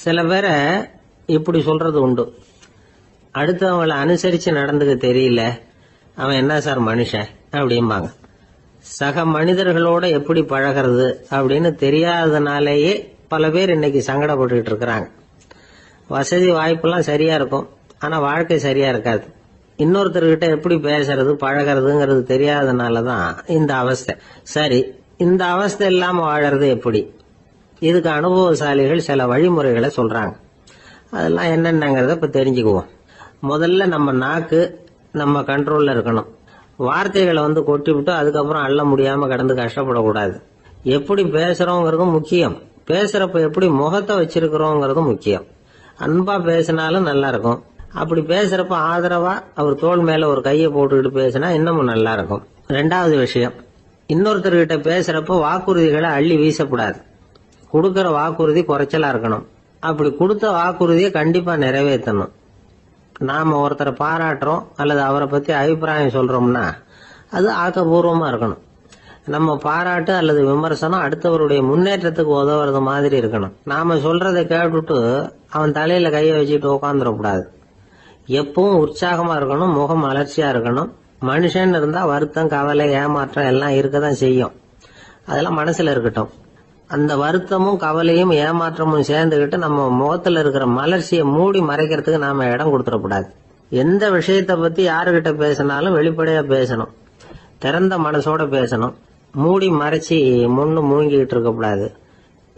சில பேரை இப்படி சொல்றது உண்டு, அடுத்தவங்களை அனுசரிச்சு நடந்துக்க தெரியல, அவன் என்ன சார் மனுஷன் அப்படிம்பாங்க. சக மனிதர்களோட எப்படி பழகிறது அப்படின்னு தெரியாததுனாலேயே பல பேர் இன்னைக்கு சங்கடப்பட்டுக்கிட்டு இருக்கிறாங்க. வசதி வாய்ப்பெல்லாம் சரியா இருக்கும், ஆனா வாழ்க்கை சரியா இருக்காது. இன்னொருத்தர்கிட்ட எப்படி பேசுறது பழகிறதுங்கிறது தெரியாததுனாலதான் இந்த அவஸ்தை. சரி, இந்த அவஸ்தை இல்லாம வாழறது எப்படி? இதுக்கு அனுபவசாலிகள் சில வழிமுறைகளை சொல்றாங்க. அதெல்லாம் என்னென்னங்கிறத இப்ப தெரிஞ்சுக்குவோம். முதல்ல நம்ம நாக்கு நம்ம கண்ட்ரோல்ல இருக்கணும். வார்த்தைகளை கொட்டிவிட்டு அதுக்கப்புறம் அள்ள முடியாம கடந்து கஷ்டப்படக்கூடாது. எப்படி பேசுறோங்கிறதும் முக்கியம், பேசுறப்ப எப்படி முகத்தை வச்சிருக்கிறோங்கிறதும் முக்கியம். அன்பா பேசினாலும் நல்லா இருக்கும். அப்படி பேசுறப்ப ஆதரவா அவர் தோள் மேல ஒரு கையை போட்டுக்கிட்டு பேசினா இன்னமும் நல்லா இருக்கும். ரெண்டாவது விஷயம், இன்னொருத்தர்கிட்ட பேசுறப்ப வாக்குறுதிகளை அள்ளி வீசக்கூடாது. கொடுக்கற வாக்குறுதி குறைச்சலா இருக்கணும். அப்படி கொடுத்த வாக்குறுதியை கண்டிப்பா நிறைவேற்றணும். நாம ஒருத்தரை பாராட்டுறோம் அல்லது அவரை பத்தி அபிப்பிராயம் சொல்றோம்னா அது ஆக்கப்பூர்வமா இருக்கணும். நம்ம பாராட்டு அல்லது விமர்சனம் அடுத்தவருடைய முன்னேற்றத்துக்கு உதவுறது மாதிரி இருக்கணும். நாம சொல்றதை கேட்டுட்டு அவன் தலையில கையை வச்சுட்டு உட்காந்துடக்கூடாது. எப்பவும் உற்சாகமா இருக்கணும், முகம் அலர்ச்சியா இருக்கணும். மனுஷன் இருந்தா வருத்தம், கவலை, ஏமாற்றம் எல்லாம் இருக்கதான் செய்யும். அதெல்லாம் மனசுல இருக்கட்டும். அந்த வருத்தமும் கவலையும் ஏமாற்றமும் சேர்ந்துகிட்டு நம்ம முகத்துல இருக்கிற மலர்ச்சியை மூடி மறைக்கிறதுக்கு நாம இடம் கொடுத்துடக்கூடாது. எந்த விஷயத்தை பத்தி யாருகிட்ட பேசினாலும் வெளிப்படையா பேசணும், திறந்த மனசோட பேசணும். மூடி மறைச்சி முன்னு மூங்கிட்டு இருக்கக்கூடாது.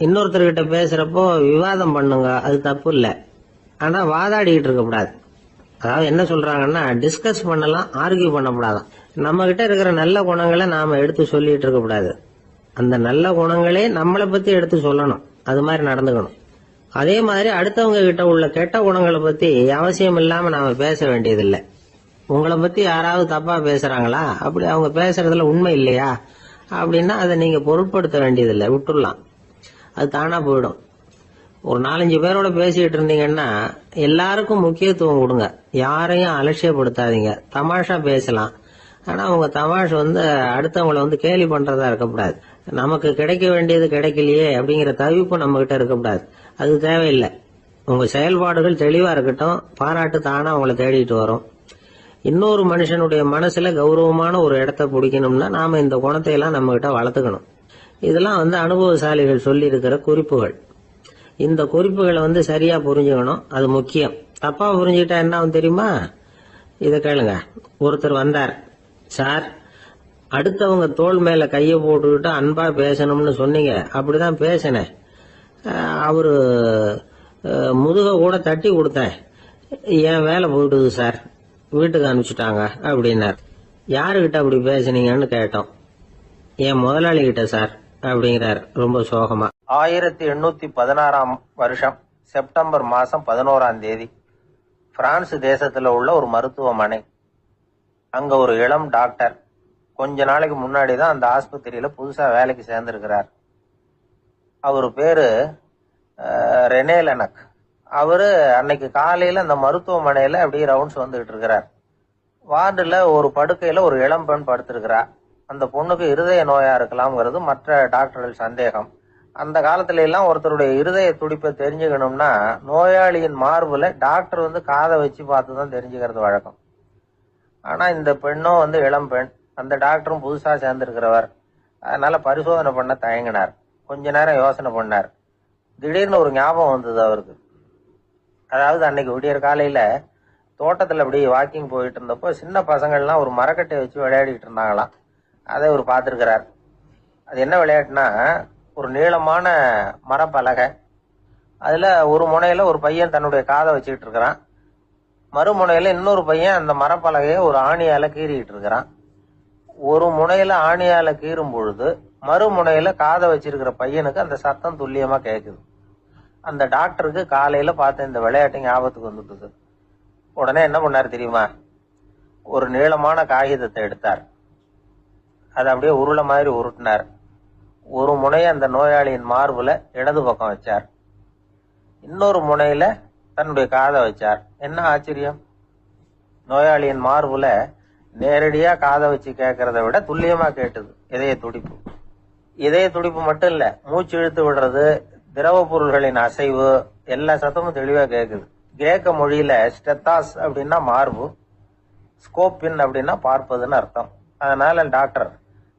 இன்னொருத்தர்கிட்ட பேசுறப்போ விவாதம் பண்ணுங்க, அது தப்பு இல்லை. ஆனா வாதாடிக்கிட்டு இருக்கக்கூடாது. அதாவது என்ன சொல்றாங்கன்னா, டிஸ்கஸ் பண்ணலாம், ஆர்கியூ பண்ணக்கூடாதான். நம்ம கிட்ட இருக்கிற நல்ல குணங்களை நாம எடுத்து சொல்லிட்டு இருக்கக்கூடாது. அந்த நல்ல குணங்களே நம்மளை பத்தி எடுத்து சொல்லணும், அது மாதிரி நடந்துக்கணும். அதே மாதிரி அடுத்தவங்க கிட்ட உள்ள கெட்ட குணங்களை பத்தி அவசியம் இல்லாம நாம பேச வேண்டியதில்லை. உங்களை பத்தி யாராவது தப்பா பேசுறாங்களா, அப்படி அவங்க பேசுறதுல உண்மை இல்லையா அப்படின்னா அதை நீங்க பொருட்படுத்த வேண்டியதில்லை, விட்டுடலாம். அது தானா போயிடும். ஒரு 4-5 பேரோட பேசிட்டு இருந்தீங்கன்னா எல்லாருக்கும் முக்கியத்துவம் கொடுங்க, யாரையும் அலட்சியப்படுத்தாதீங்க. தமாஷா பேசலாம், ஆனா உங்க தமாஷ் அடுத்தவங்களை கேலி பண்றதா இருக்கக்கூடாது. நமக்கு கிடைக்க வேண்டியது கிடைக்கலையே அப்படிங்கிற தவிப்பு நம்ம கிட்ட இருக்கக்கூடாது, அது தேவையில்லை. உங்க செயல்பாடுகள் தெளிவா இருக்கட்டும், பாராட்டு தானா உங்களை தேடிட்டு வரும். இன்னொரு மனுஷனுடைய மனசுல கௌரவமான ஒரு இடத்த பிடிக்கணும்னா நாம இந்த குணத்தை எல்லாம் நம்ம கிட்ட வளர்த்துக்கணும். இதெல்லாம் அனுபவசாலிகள் சொல்லி இருக்கிற குறிப்புகள். இந்த குறிப்புகளை சரியா புரிஞ்சுக்கணும், அது முக்கியம். தப்பா புரிஞ்சுக்கிட்டா என்ன ஆகும் தெரியுமா? இத கேளுங்க. ஒருத்தர் வந்தார், சார் அடுத்தவங்க தோள் மேல கைய போட்டுக்கிட்டு அன்பா பேசணும்னு சொன்னீங்க, அப்படிதான் பேசினேன். அவரு முதுக கூட தட்டி கொடுத்தேன், என் வேலை போயிடுது சார், வீட்டுக்கு அனுப்பிச்சுட்டாங்க அப்படின்னார். யாருகிட்ட அப்படி பேசுனீங்கன்னு கேட்டோம். என் முதலாளி கிட்ட சார் அப்படிங்கிறார் ரொம்ப சோகமா. 1816ஆம் வருஷம் செப்டம்பர் மாசம் 11ஆம் தேதி பிரான்ஸ் தேசத்துல உள்ள ஒரு மருத்துவமனை. அங்க ஒரு இளம் டாக்டர் கொஞ்ச நாளைக்கு முன்னாடிதான் அந்த ஆஸ்பத்திரியில புதுசா வேலைக்கு சேர்ந்திருக்கிறார். அவரு பேரு ரெனே லெனக். அவரு அன்னைக்கு காலையில அந்த மருத்துவமனையில அப்படியே ரவுண்ட்ஸ் வந்துகிட்டு இருக்கிறார். வார்டுல ஒரு படுக்கையில ஒரு இளம் பெண் படுத்திருக்கிறா. அந்த பொண்ணுக்கு இருதய நோயா இருக்கலாம்ங்கிறது மற்ற டாக்டர்கள் சந்தேகம். அந்த காலத்துல எல்லாம் ஒருத்தருடைய இருதய துடிப்பை தெரிஞ்சுக்கணும்னா நோயாளியின் மார்புல டாக்டர் காதை வச்சு பார்த்துதான் தெரிஞ்சுக்கிறது வழக்கம். ஆனா இந்த பெண்ணும் இளம் பெண், அந்த டாக்டரும் புதுசா சேர்ந்திருக்கிறவர். அதனால பரிசோதனை பண்ண தயங்கினார். கொஞ்ச நேரம் யோசனை பண்ணார். திடீர்னு ஒரு ஞாபகம் வந்தது அவருக்கு. அதாவது அன்னைக்கு விடியற் காலையில தோட்டத்துல அப்படி வாக்கிங் போயிட்டு இருந்தப்போ சின்ன பசங்கள்லாம் ஒரு மரக்கட்டையை வச்சு விளையாடிட்டு இருந்தாங்களாம். அதை அவர் பார்த்திருக்கிறார். அது என்ன விளையாட்டுனா, ஒரு நீளமான மரப்பலகை, அதுல ஒரு முனையில ஒரு பையன் தன்னுடைய காதை வச்சுக்கிட்டு இருக்கிறான், மறுமுனையில இன்னொரு பையன் அந்த மரப்பலகையை ஒரு ஆணியால கீறிக்கிட்டு இருக்கிறான். ஒரு முனையில ஆணியால கீறும் பொழுது மறுமுனையில காதை வச்சிருக்கிற பையனுக்கு அந்த சத்தம் துல்லியமா கேட்குது. அந்த டாக்டருக்கு காலையில பார்த்த இந்த விளையாட்டு ஞாபகத்துக்கு வந்துட்டுது. உடனே என்ன பண்ணாரு தெரியுமா? ஒரு நீளமான காகிதத்தை எடுத்தார். அதை அப்படியே உருளை மாதிரி உருட்டினார். ஒரு முனையை அந்த நோயாளியின் மார்புல இடது பக்கம் வச்சார், இன்னொரு முனையில தன்னுடைய காதை வச்சார். என்ன ஆச்சரியம்! நோயாளியின் மார்புல நேரடியா காதை வச்சு கேட்கறத விட துல்லியமா கேட்டது இதய துடிப்பு. இதய துடிப்பு மட்டும் இல்ல, மூச்சு இழுத்து விடுறது, திரவ பொருள்களின் அசைவு, எல்லா சத்தமும் தெளிவா கேக்குது. கிரேக்க மொழியில ஸ்டெத்தாஸ் அப்படின்னா மார்பு, ஸ்கோப்பின் அப்படின்னா பார்ப்பதுன்னு அர்த்தம். அதனால டாக்டர்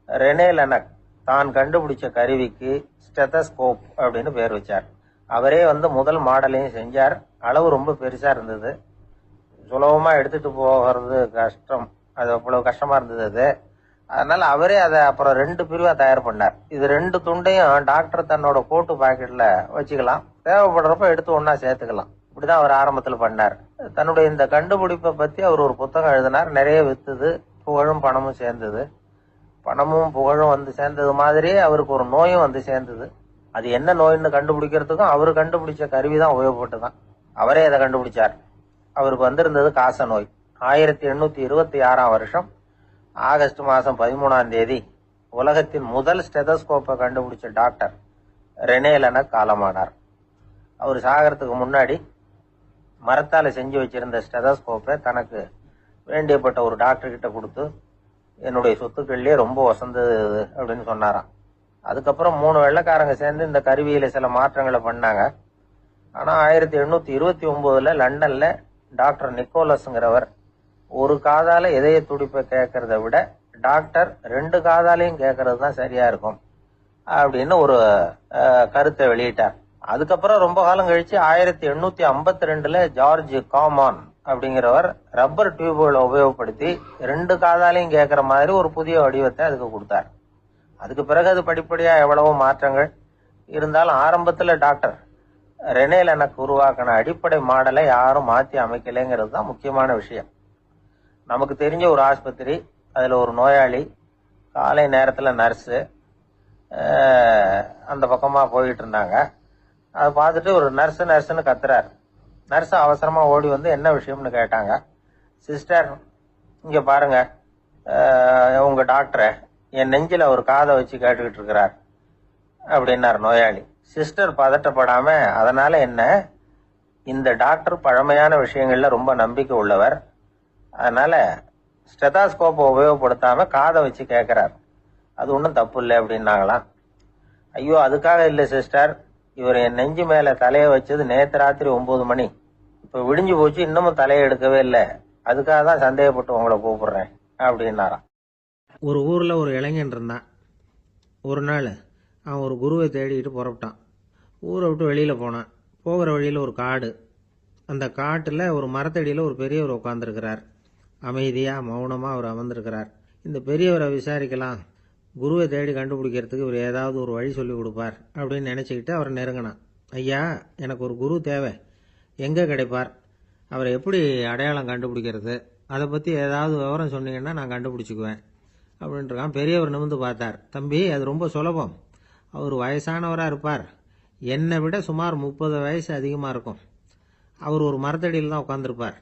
ரெனே லெனக் தான் கண்டுபிடிச்ச கருவிக்கு ஸ்டெத்தஸ்கோப் அப்படின்னு பேர் வச்சார். அவரே முதல் மாடலையும் செஞ்சார். அளவு ரொம்ப பெருசா இருந்தது, சுலபமா எடுத்துட்டு போகிறது கஷ்டம், அது அவ்வளவு கஷ்டமா இருந்தது அது. அதனால அவரே அதை அப்புறம் 2 பிரிவா தயார் பண்ணார். இது 2 துண்டையும் டாக்டர் தன்னோட கோட்டு பாக்கெட்ல வச்சுக்கலாம், தேவைப்படுறப்ப எடுத்து ஒன்னா சேர்த்துக்கலாம். இப்படிதான் அவர் ஆரம்பத்துல பண்ணார். தன்னுடைய இந்த கண்டுபிடிப்பை பத்தி அவர் ஒரு புத்தகம் எழுதினார். நிறைய வித்துது, புகழும் பணமும் சேர்ந்தது. பணமும் புகழும் சேர்ந்தது மாதிரியே அவருக்கு ஒரு நோயும் சேர்ந்தது. அது என்ன நோயின்னு கண்டுபிடிக்கிறதுக்கும் அவரு கண்டுபிடிச்ச கருவிதான் உபயோகப்பட்டுதான். அவரே அதை கண்டுபிடிச்சார். அவருக்கு வந்திருந்தது காச நோய். 1826ஆம் வருஷம் ஆகஸ்ட் மாசம் 13ஆம் தேதி உலகத்தின் முதல் ஸ்டெதஸ்கோப்பை கண்டுபிடிச்ச டாக்டர் ரெனே லெனக் காலமானார். அவர் சாகறதுக்கு முன்னாடி மரத்தால செஞ்சு வச்சிருந்த ஸ்டெதஸ்கோப்பை தனக்கு வேண்டியப்பட்ட ஒரு டாக்டர் கிட்ட கொடுத்து, என்னுடைய சொத்துக்கள்லயே ரொம்ப வசந்தது அப்படின்னு சொன்னாராம். அதுக்கப்புறம் 3 வெள்ளைக்காரங்க சேர்ந்து இந்த கருவியில சில மாற்றங்களை பண்ணாங்க. ஆனா 1829 லண்டன்ல டாக்டர் நிக்கோலஸ்ங்கிறவர் ஒரு காதால இதய துடிப்பை கேட்கறத விட டாக்டர் 2 காதாலையும் கேட்கறது தான் சரியா இருக்கும் அப்படின்னு ஒரு கருத்தை வெளியிட்டார். அதுக்கப்புறம் ரொம்ப காலம் கழிச்சு 1852 ஜார்ஜ் காமான் அப்படிங்கிறவர் ரப்பர் டியூப்களை உபயோகப்படுத்தி 2 காதாலையும் கேட்கற மாதிரி ஒரு புதிய வடிவத்தை அதுக்கு கொடுத்தார். அதுக்கு பிறகு அது படிப்படியா எவ்வளவோ மாற்றங்கள் இருந்தாலும் ஆரம்பத்துல டாக்டர் ரெனே லெனக் உருவாக்கின அடிப்படை மாடலை யாரும் மாத்தி அமைக்கலைங்கிறது தான் முக்கியமான விஷயம். நமக்கு தெரிஞ்ச ஒரு ஆஸ்பத்திரி, அதுல ஒரு நோயாளி, காலை நேரத்துல நர்ஸு அந்த பக்கமா போயிட்டு இருந்தாங்க. அதை பார்த்துட்டு ஒரு நர்ஸுன்னு கத்துறாரு. நர்ஸ் அவசரமா ஓடி என்ன விஷயம்னு கேட்டாங்க. சிஸ்டர், இங்க பாருங்க, உங்க டாக்டரை என் நெஞ்சில ஒரு காதை வச்சு கேட்டுக்கிட்டு இருக்கிறார் அப்படின்னாரு நோயாளி. சிஸ்டர் பதட்டப்படாம, அதனால என்ன, இந்த டாக்டர் பழமையான விஷயங்கள்ல ரொம்ப நம்பிக்கை உள்ளவர், அதனால ஸ்டெதாஸ்கோப்பை உபயோகப்படுத்தாம காதை வச்சு கேட்கிறார், அது ஒன்றும் தப்பு இல்லை அப்படின்னாங்களாம். ஐயோ, அதுக்காக இல்லை சிஸ்டர், இவர் என் நெஞ்சு மேல தலையை வச்சது நேற்று ராத்திரி 9 மணி, இப்ப விடிஞ்சு போச்சு, இன்னமும் தலையை எடுக்கவே இல்லை, அதுக்காக தான் சந்தேகப்பட்டு உங்களை கூப்பிடுறேன் அப்படின்னாராம். ஒரு ஊர்ல ஒரு இளைஞன் இருந்தான். ஒரு நாள் அவன் ஒரு குருவை தேடிட்டு புறப்பட்டான். ஊரை விட்டு வெளியில போனான். போகிற வழியில ஒரு காடு. அந்த காட்டுல ஒரு மரத்தடியில ஒரு பெரியவர் உட்கார்ந்துருக்கிறார். அமைதியா மௌனமா அவர் அமர்ந்திருக்கிறார். இந்த பெரியவரை விசாரிக்கலாம், குருவை தேடி கண்டுபிடிக்கிறதுக்கு இவர் ஏதாவது ஒரு வழி சொல்லி கொடுப்பார் அப்படின்னு நினைச்சுக்கிட்டு அவரை நெருங்கினான். ஐயா, எனக்கு ஒரு குரு தேவை, எங்க கிடைப்பார், அவரை எப்படி அடையாளம் கண்டுபிடிக்கிறது, அதை பத்தி ஏதாவது விவரம் சொன்னீங்கன்னா நான் கண்டுபிடிச்சுக்குவேன் அப்படின்றான். பெரியவர் நிமிர்ந்து பார்த்தார். தம்பி, அது ரொம்ப சுலபம், அவர் வயசானவராக இருப்பார், என்னை விட சுமார் 30 வயசு அதிகமாக இருக்கும், அவர் ஒரு மரத்தடியில் தான் உட்காந்துருப்பார்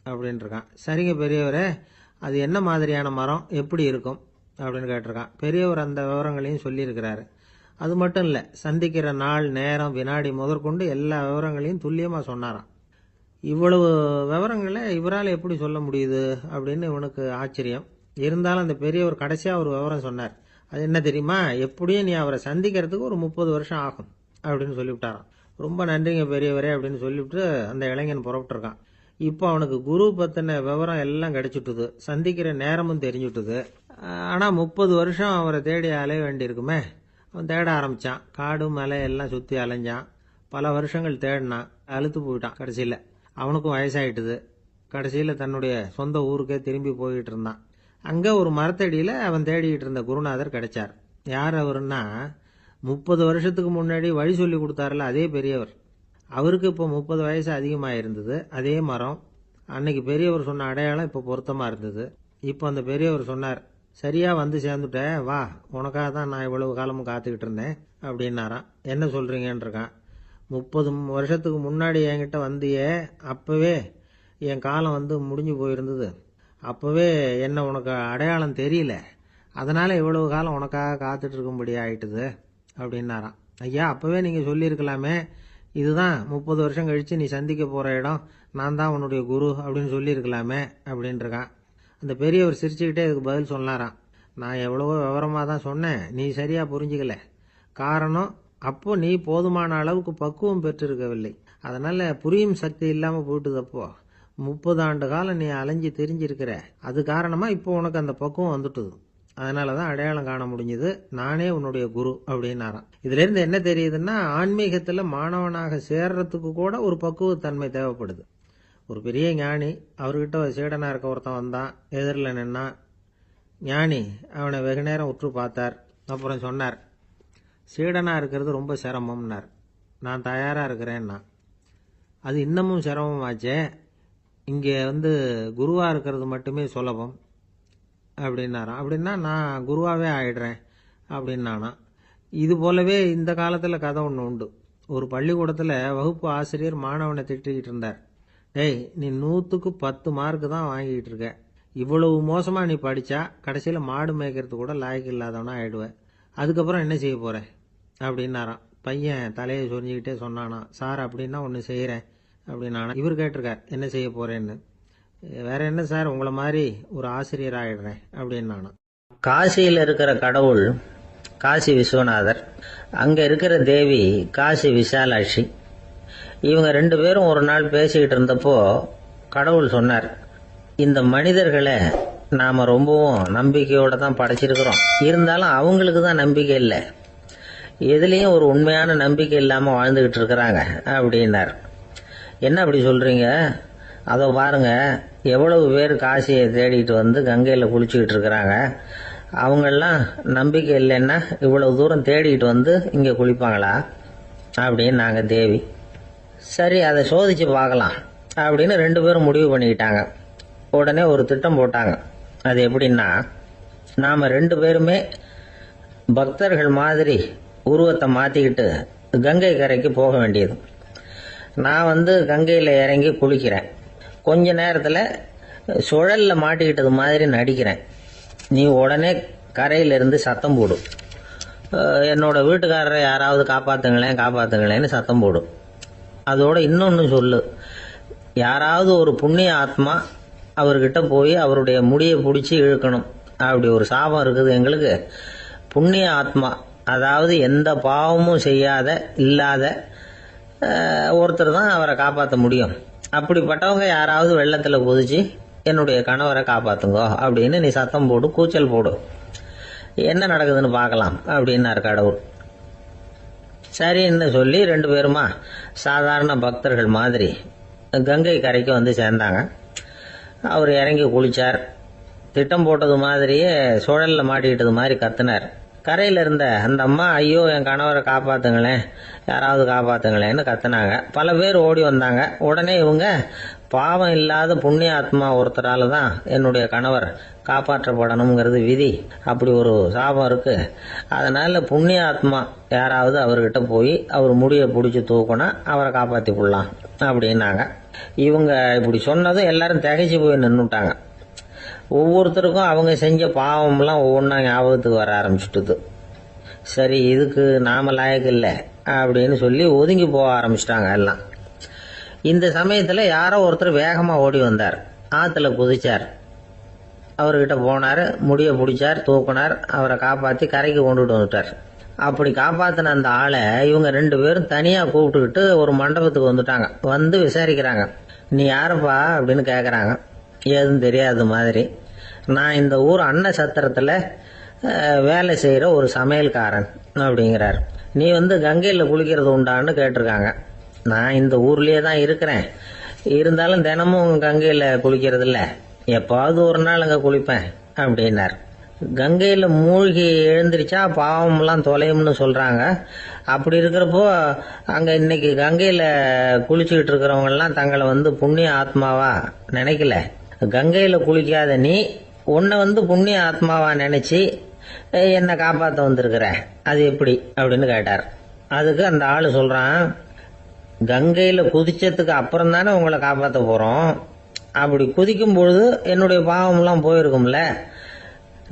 அப்படின்ட்டுருக்கான். சரிங்க பெரியவரே, அது என்ன மாதிரியான மரம், எப்படி இருக்கும் அப்படின்னு கேட்டிருக்கான். பெரியவர் அந்த விவரங்களையும் சொல்லியிருக்கிறாரு. அது மட்டும் இல்லை, சந்திக்கிற நாள், நேரம், வினாடி முதற்கொண்டு எல்லா விவரங்களையும் துல்லியமாக சொன்னாராம். இவ்வளவு விவரங்களை இவரால் எப்படி சொல்ல முடியுது அப்படின்னு இவனுக்கு ஆச்சரியம். இருந்தாலும் அந்த பெரியவர் கடைசியா ஒரு விவரம் சொன்னார். அது என்ன தெரியுமா, எப்படியும் நீ அவரை சந்திக்கிறதுக்கு ஒரு 30 வருஷம் ஆகும் அப்படின்னு சொல்லிவிட்டாராம். ரொம்ப நன்றிங்க பெரியவரே அப்படின்னு சொல்லிவிட்டு அந்த இளைஞன் புறப்பட்டுருக்கான். இப்போ அவனுக்கு குரு பத்தின விவரம் எல்லாம் கிடைச்சிட்டுது, சந்திக்கிற நேரமும் தெரிஞ்சுட்டுது. ஆனா 30 வருஷம் அவரை தேடி அலைய வேண்டியிருக்குமே. அவன் தேட ஆரம்பிச்சான். காடு மலை எல்லாம் சுத்தி அலைஞ்சான். பல வருஷங்கள் தேடினான், அழுத்து போயிட்டான். கடைசியில அவனுக்கும் வயசாயிட்டுது. கடைசியில தன்னுடைய சொந்த ஊருக்கே திரும்பி போயிட்டு இருந்தான். அங்க ஒரு மரத்தடியில அவன் தேடிட்டு இருந்த குருநாதர் கிடைச்சார். யார் அவருன்னா, 30 வருஷத்துக்கு முன்னாடி வழி சொல்லி கொடுத்தாருல அதே பெரியவர். அவருக்கு இப்போ 30 வயசு அதிகமாக இருந்தது. அதே மரம், அன்னைக்கு பெரியவர் சொன்ன அடையாளம் இப்போ பொருத்தமா இருந்தது. இப்போ அந்த பெரியவர் சொன்னார், சரியா வந்து சேர்ந்துட்ட, வா, உனக்காக தான் நான் இவ்வளவு காலமும் காத்துக்கிட்டு இருந்தேன் அப்படின்னாராம். என்ன சொல்றீங்கன்னு இருக்கான். 30 வருஷத்துக்கு முன்னாடி என்கிட்ட வந்தியே, அப்பவே என் காலம் முடிஞ்சு போயிருந்தது, அப்பவே என்ன உனக்கு அடையாளம் தெரியல, அதனால இவ்வளவு காலம் உனக்காக காத்துட்டு இருக்கும்படி ஆயிட்டுது அப்படின்னாராம். ஐயா, அப்பவே நீங்க சொல்லியிருக்கலாமே, இதுதான் 30 வருஷம் கழிச்சு நீ சந்திக்க போற இடம், நான் தான் உன்னுடைய குரு அப்படின்னு சொல்லியிருக்கலாமே அப்படின்றான். அந்த பெரியவர் சிரிச்சுக்கிட்டே இதுக்கு பதில் சொன்னாராம். நான் எவ்வளவோ விவரமா தான் சொன்னேன், நீ சரியா புரிஞ்சுக்கல. காரணம், அப்போ நீ போதுமான அளவுக்கு பக்குவம் பெற்றிருக்கவில்லை. அதனால புரியும் சக்தி இல்லாம போயிட்டுதப்போ 30 ஆண்டு காலம் நீ அலைஞ்சு தெரிஞ்சிருக்கிற. அது காரணமா இப்போ உனக்கு அந்த பக்குவம் வந்துட்டுது. அதனாலதான் அடையாளம் காண முடிஞ்சது. நானே உன்னுடைய குரு அப்படின்னாராம். இதுல இருந்து என்ன தெரியுதுன்னா, ஆன்மீகத்துல மாணவனாக சேர்றதுக்கு கூட ஒரு பக்குவத்தன்மை தேவைப்படுது. ஒரு பெரிய ஞானி, அவர்கிட்ட ஒரு சீடனா இருக்க ஒருத்தன் வந்தான், எதிரில் நின்னான். ஞானி அவனை வெகு நேரம் உற்று பார்த்தார். அப்புறம் சொன்னார், சீடனா இருக்கிறது ரொம்ப சிரமம்னார். நான் தயாரா இருக்கிறேன்னா. அது இன்னமும் சிரமமாச்சே, இங்கே குருவா இருக்கிறது மட்டுமே சுலபம் அப்படின்னாராம். அப்படின்னா நான் குருவாவே ஆயிடுறேன் அப்படின்னானா. இது போலவே இந்த காலத்தில் கதை ஒன்று உண்டு. ஒரு பள்ளிக்கூடத்தில் வகுப்பு ஆசிரியர் மாணவனை திட்டிக்கிட்டு இருந்தார். டேய், நீ 100க்கு 10 மார்க்கு தான் வாங்கிட்டு இருக்க. இவ்வளவு மோசமா நீ படிச்சா கடைசியில் மாடு மேய்க்கிறது கூட லாய்க்கு இல்லாதவனா ஆயிடுவேன். அதுக்கப்புறம் என்ன செய்ய போற அப்படின்னாராம். பையன் தலையை சொரிஞ்சுக்கிட்டே சொன்னானா, சார் அப்படின்னா ஒன்று செய்கிறேன் அப்படின்னானா. இவர் கேட்டிருக்கார், என்ன செய்ய போறேன்னு. வேற என்ன சார், உங்களை மாதிரி ஒரு ஆசிரியர் ஆயிடுறேன் அப்படின்னானா. காசியில் இருக்கிற கடவுள் காசி விஸ்வநாதர், அங்க இருக்கிற தேவி காசி விசாலாட்சி. இவங்க 2 பேரும் ஒரு நாள் பேசிக்கிட்டு இருந்தப்போ கடவுள் சொன்னார், இந்த மனிதர்களை நாம ரொம்பவும் நம்பிக்கையோட தான் படைச்சிருக்கிறோம். இருந்தாலும் அவங்களுக்கு தான் நம்பிக்கை இல்லை, எதுலேயும் ஒரு உண்மையான நம்பிக்கை இல்லாமல் வாழ்ந்துகிட்டு இருக்கிறாங்க அப்படின்னார். என்ன அப்படி சொல்றீங்க? அதோ பாருங்க, எவ்வளவு பேர் காசியை தேடிட்டு கங்கையில் குளிச்சுக்கிட்டு இருக்கிறாங்க. அவங்கெல்லாம் நம்பிக்கை இல்லைன்னா இவ்வளவு தூரம் தேடிட்டு இங்கே குளிப்பாங்களா அப்படின்னு நாங்கள் தேவி. சரி, அதை சோதிச்சு பார்க்கலாம் அப்படின்னு 2 பேரும் முடிவு பண்ணிக்கிட்டாங்க. உடனே ஒரு திட்டம் போட்டாங்க. அது எப்படின்னா, நாம் 2 பேருமே பக்தர்கள் மாதிரி உருவத்தை மாற்றிக்கிட்டு கங்கை கரைக்கு போக வேண்டியது. நான் கங்கையில் இறங்கி குளிக்கிறேன். கொஞ்ச நேரத்தில் சுழலில் மாட்டிக்கிட்டது மாதிரி நடிக்கிறேன். நீ உடனே கரையிலிருந்து சத்தம் போடும், என்னோட வீட்டுக்காரரை யாராவது காப்பாத்துங்களேன்னு சத்தம் போடும். அதோட இன்னொன்று சொல்லு, யாராவது ஒரு புண்ணிய ஆத்மா அவர்கிட்ட போய் அவருடைய முடியை பிடிச்சி இழுக்கணும். அப்படி ஒரு சாபம் இருக்குது எங்களுக்கு. புண்ணிய ஆத்மா, அதாவது எந்த பாவமும் செய்யாத இல்லாத ஒருத்தர் தான் அவரை காப்பாற்ற முடியும். அப்படிப்பட்டவங்க யாராவது வெள்ளத்தில் குதிச்சு என்னுடைய கணவரை காப்பாத்துங்கோ அப்படின்னு நீ சத்தம் போடு, கூச்சல் போடு, என்ன நடக்குதுன்னு பார்க்கலாம் அப்படின்னார் கடவுள். சரின்னு சொல்லி 2 பேருமா சாதாரண பக்தர்கள் மாதிரி கங்கை கரைக்கு சேர்ந்தாங்க. அவர் இறங்கி குளிச்சார். திட்டம் போட்டது மாதிரியே சுழலில் மாட்டிக்கிட்டது மாதிரி கத்துனார். கரையில் இருந்த அந்த அம்மா, ஐயோ என் கணவரை காப்பாத்துங்களேன், யாராவது காப்பாத்துங்களேன்னு கத்துனாங்க. பல பேர் ஓடி வந்தாங்க. உடனே இவங்க, பாவம் இல்லாத புண்ணிய ஆத்மா ஒருத்தரால தான் என்னுடைய கணவர் காப்பாற்றப்படணுங்கிறது விதி, அப்படி ஒரு சாபம் இருக்கு, அதனால புண்ணிய ஆத்மா யாராவது அவர்கிட்ட போய் அவர் முடியை பிடிச்சி தூக்கினா அவரை காப்பாற்றி கொள்ளலாம் அப்படின்னாங்க. இவங்க இப்படி சொன்னதும் எல்லாரும் திகைச்சு போய் நின்றுட்டாங்க. ஒவ்வொருத்தருக்கும் அவங்க செஞ்ச பாவம்லாம் ஒவ்வொன்றா ஞாபகத்துக்கு வர ஆரம்பிச்சுட்டுது. சரி, இதுக்கு நாம லாயக்கு இல்லை அப்படின்னு சொல்லி ஒதுங்கி போக ஆரம்பிச்சிட்டாங்க எல்லாம். இந்த சமயத்தில் யாரோ ஒருத்தர் வேகமாக ஓடி வந்தார். ஆற்றுல குதிச்சார். அவர்கிட்ட போனார், முடியை பிடிச்சார், தூக்கினார், அவரை காப்பாற்றி கரைக்கு கொண்டுட்டு வந்துட்டார். அப்படி காப்பாற்றின அந்த ஆளை இவங்க 2 பேரும் தனியாக கூப்பிட்டுக்கிட்டு ஒரு மண்டபத்துக்கு வந்துட்டாங்க. விசாரிக்கிறாங்க. நீ யாருப்பா அப்படின்னு கேட்குறாங்க. ஏதும் தெரியாத மாதிரி. நான் இந்த ஊர் அன்ன சத்திரத்தில் வேலை செய்கிற ஒரு சமையல்காரன் அப்படிங்கிறார். நீ கங்கையில் குளிக்கிறது உண்டான்னு கேட்டிருக்காங்க. நான் இந்த ஊர்லேயே தான் இருக்கிறேன், இருந்தாலும் தினமும் கங்கையில் குளிக்கிறது இல்லை, எப்பாவது ஒரு நாள் அங்கே குளிப்பேன் அப்படின்னார். கங்கையில் மூழ்கி எழுந்திரிச்சா பாவம்லாம் தொலையும்னு சொல்கிறாங்க. அப்படி இருக்கிறப்போ அங்கே இன்னைக்கு கங்கையில் குளிச்சுக்கிட்டு இருக்கிறவங்கெல்லாம் தங்களை புண்ணிய ஆத்மாவா நினைக்கல. கங்கையில் குளிக்காத நீ உன்னை புண்ணிய ஆத்மாவா நினைச்சு என்னை காப்பாற்ற வந்திருக்கிற, அது எப்படி அப்படின்னு கேட்டார். அதுக்கு அந்த ஆள் சொல்றான், கங்கையில் குதிச்சதுக்கு அப்புறம் தானே உங்களை காப்பாற்ற போறோம். அப்படி குதிக்கும் பொழுது என்னுடைய பாவம்லாம் போயிருக்கும்ல,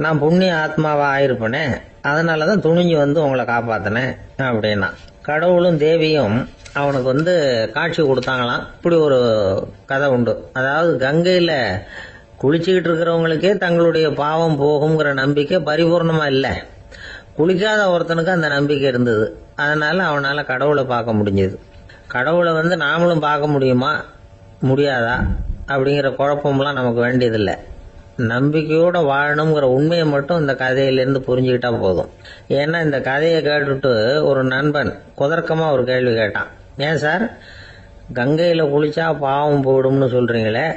நான் புண்ணிய ஆத்மாவா ஆயிருப்பேனே, அதனாலதான் துணிஞ்சு உங்களை காப்பாத்தினேன் அப்படின்னா. கடவுளும் தேவியும் அவனுக்கு காட்சி கொடுத்தாங்களாம். இப்படி ஒரு கதை உண்டு. அதாவது கங்கையில குளிச்சுக்கிட்டு இருக்கிறவங்களுக்கே தங்களுடைய பாவம் போகுங்கிற நம்பிக்கை பரிபூர்ணமா இல்லை. குளிக்காத ஒருத்தனுக்கு அந்த நம்பிக்கை இருந்தது. அதனால அவனால கடவுளை பார்க்க முடிஞ்சது. கடவுளை நாமளும் பார்க்க முடியுமா முடியாதா அப்படிங்கிற குழப்பம்லாம் நமக்கு வேண்டியதில்லை. நம்பிக்கையோட வாழணுங்கிற உண்மையை மட்டும் இந்த கதையிலேருந்து புரிஞ்சுக்கிட்டா போதும். ஏன்னா இந்த கதையை கேட்டுட்டு ஒரு நண்பன் குதர்க்கமா ஒரு கேள்வி கேட்டான். ஏன் சார், கங்கையில் குளிச்சா பாவம் போயிடும்னு சொல்றீங்களே,